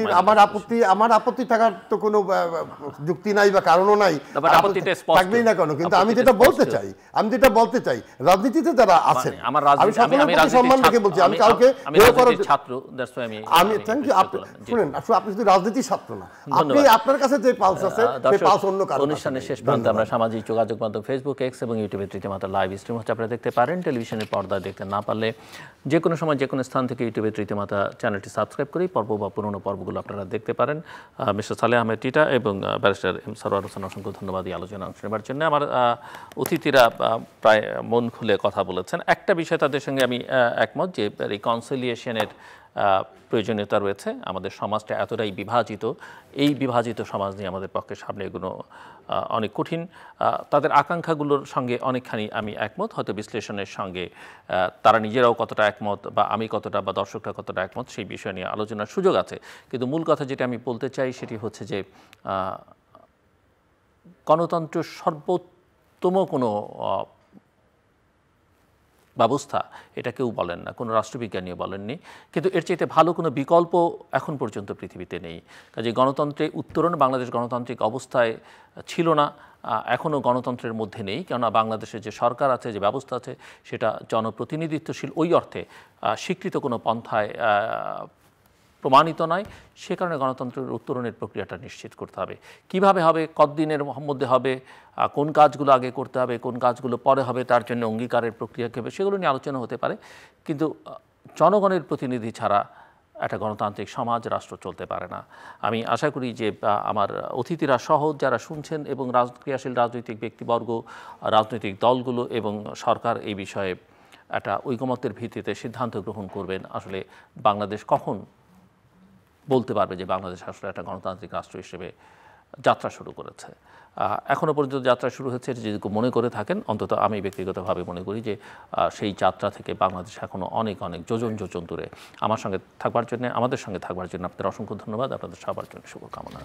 আমার আপত্তি থাকার তো কোনো যুক্তি নাই বা কারণও নাই, থাকবেই না কেন। কিন্তু আমি যেটা বলতে চাই রাজনীতিতে যারা আছেন, আমি সম্মান রেখে বলছি, আমি কাউকে ছাত্র, আমি থ্যাংক ইউ। শুনেন, আপনি শুধু রাজনীতির ছাত্র না, আপনি আপনার কাছে যে পালস আছে সেই পালস অন্য কারো। অনুষ্ঠানের শেষ প্রান্তে আমরা সামাজিক যোগাযোগ মাধ্যম ফেসবুক, এক্স এবং ইউটিউবে রীতিমতো লাইভ স্ট্রিম হচ্ছে, আপনারা দেখতে পারেন। টেলিভিশনের পর্দায় দেখতে না পারলে যে কোনো সময় যে কোনো স্থান থেকে ইউটিউবে রীতিমতো চ্যানেলটি সাবস্ক্রাইব করি, পর্ব বা পুরনো পর্বগুলো আপনারা দেখতে পারেন। মিস্টার সালেহ আহমেদ টিটা এবং ব্যারিস্টার এম সরওয়ার হোসেন, অসংখ্য ধন্যবাদ এই আলোচনা অংশ নেবার জন্য। আমার অতিথিরা প্রায় মন খুলে কথা বলেছেন। একটা বিষয় তাদের সঙ্গে আমি একমত যে রিকনসিলিয়েশনের প্রয়োজনীয়তা রয়েছে। আমাদের সমাজটা এতটাই বিভাজিত, এই বিভাজিত সমাজ নিয়ে আমাদের পক্ষে সামনে এগুলো অনেক কঠিন। তাদের আকাঙ্ক্ষাগুলোর সঙ্গে অনেকখানি আমি একমত, হয়তো বিশ্লেষণের সঙ্গে তারা নিজেরাও কতটা একমত বা আমি কতটা বা দর্শকরা কতটা একমত সেই বিষয় নিয়ে আলোচনার সুযোগ আছে। কিন্তু মূল কথা যেটা আমি বলতে চাই সেটি হচ্ছে যে গণতন্ত্রের সর্বোত্তম কোনো ব্যবস্থা এটা কেউ বলেন না, কোনো রাষ্ট্রবিজ্ঞানীও বলেননি, কিন্তু এর চাইতে ভালো কোনো বিকল্প এখন পর্যন্ত পৃথিবীতে নেই। কাজে গণতন্ত্রে উত্তরণ বাংলাদেশ গণতান্ত্রিক অবস্থায় ছিল না, এখনও গণতন্ত্রের মধ্যে নেই, কেননা বাংলাদেশের যে সরকার আছে, যে ব্যবস্থা আছে, সেটা জনপ্রতিনিধিত্বশীল ওই অর্থে স্বীকৃত কোনো পন্থায় প্রমাণিত নয়। সে কারণে গণতন্ত্রের উত্তরণের প্রক্রিয়াটা নিশ্চিত করতে হবে। কিভাবে হবে, কতদিনের মধ্যে হবে, কোন কাজগুলো আগে করতে হবে, কোন কাজগুলো পরে হবে, তার জন্য অঙ্গীকারের প্রক্রিয়া কী হবে, সেগুলো নিয়ে আলোচনা হতে পারে। কিন্তু জনগণের প্রতিনিধি ছাড়া একটা গণতান্ত্রিক সমাজ, রাষ্ট্র চলতে পারে না। আমি আশা করি যে আমার অতিথিরা সহ যারা শুনছেন এবং ক্রিয়াশীল রাজনৈতিক ব্যক্তিবর্গ, রাজনৈতিক দলগুলো এবং সরকার এই বিষয়ে একটা ঐকমত্যের ভিত্তিতে সিদ্ধান্ত গ্রহণ করবেন। আসলে বাংলাদেশ কখন বলতে পারবে যে বাংলাদেশ আসলে একটা গণতান্ত্রিক রাষ্ট্র হিসেবে যাত্রা শুরু করেছে। এখনও পর্যন্ত যাত্রা শুরু হয়েছে যদি মনে করে থাকেন, অন্তত আমি ব্যক্তিগতভাবে মনে করি যে সেই যাত্রা থেকে বাংলাদেশ এখনও অনেক অনেক যোজন যোজন দূরে। আমার সঙ্গে থাকবার জন্য, আমাদের সঙ্গে থাকবার জন্য আপনাদের অসংখ্য ধন্যবাদ। আপনাদের সবার জন্য শুভকামনা।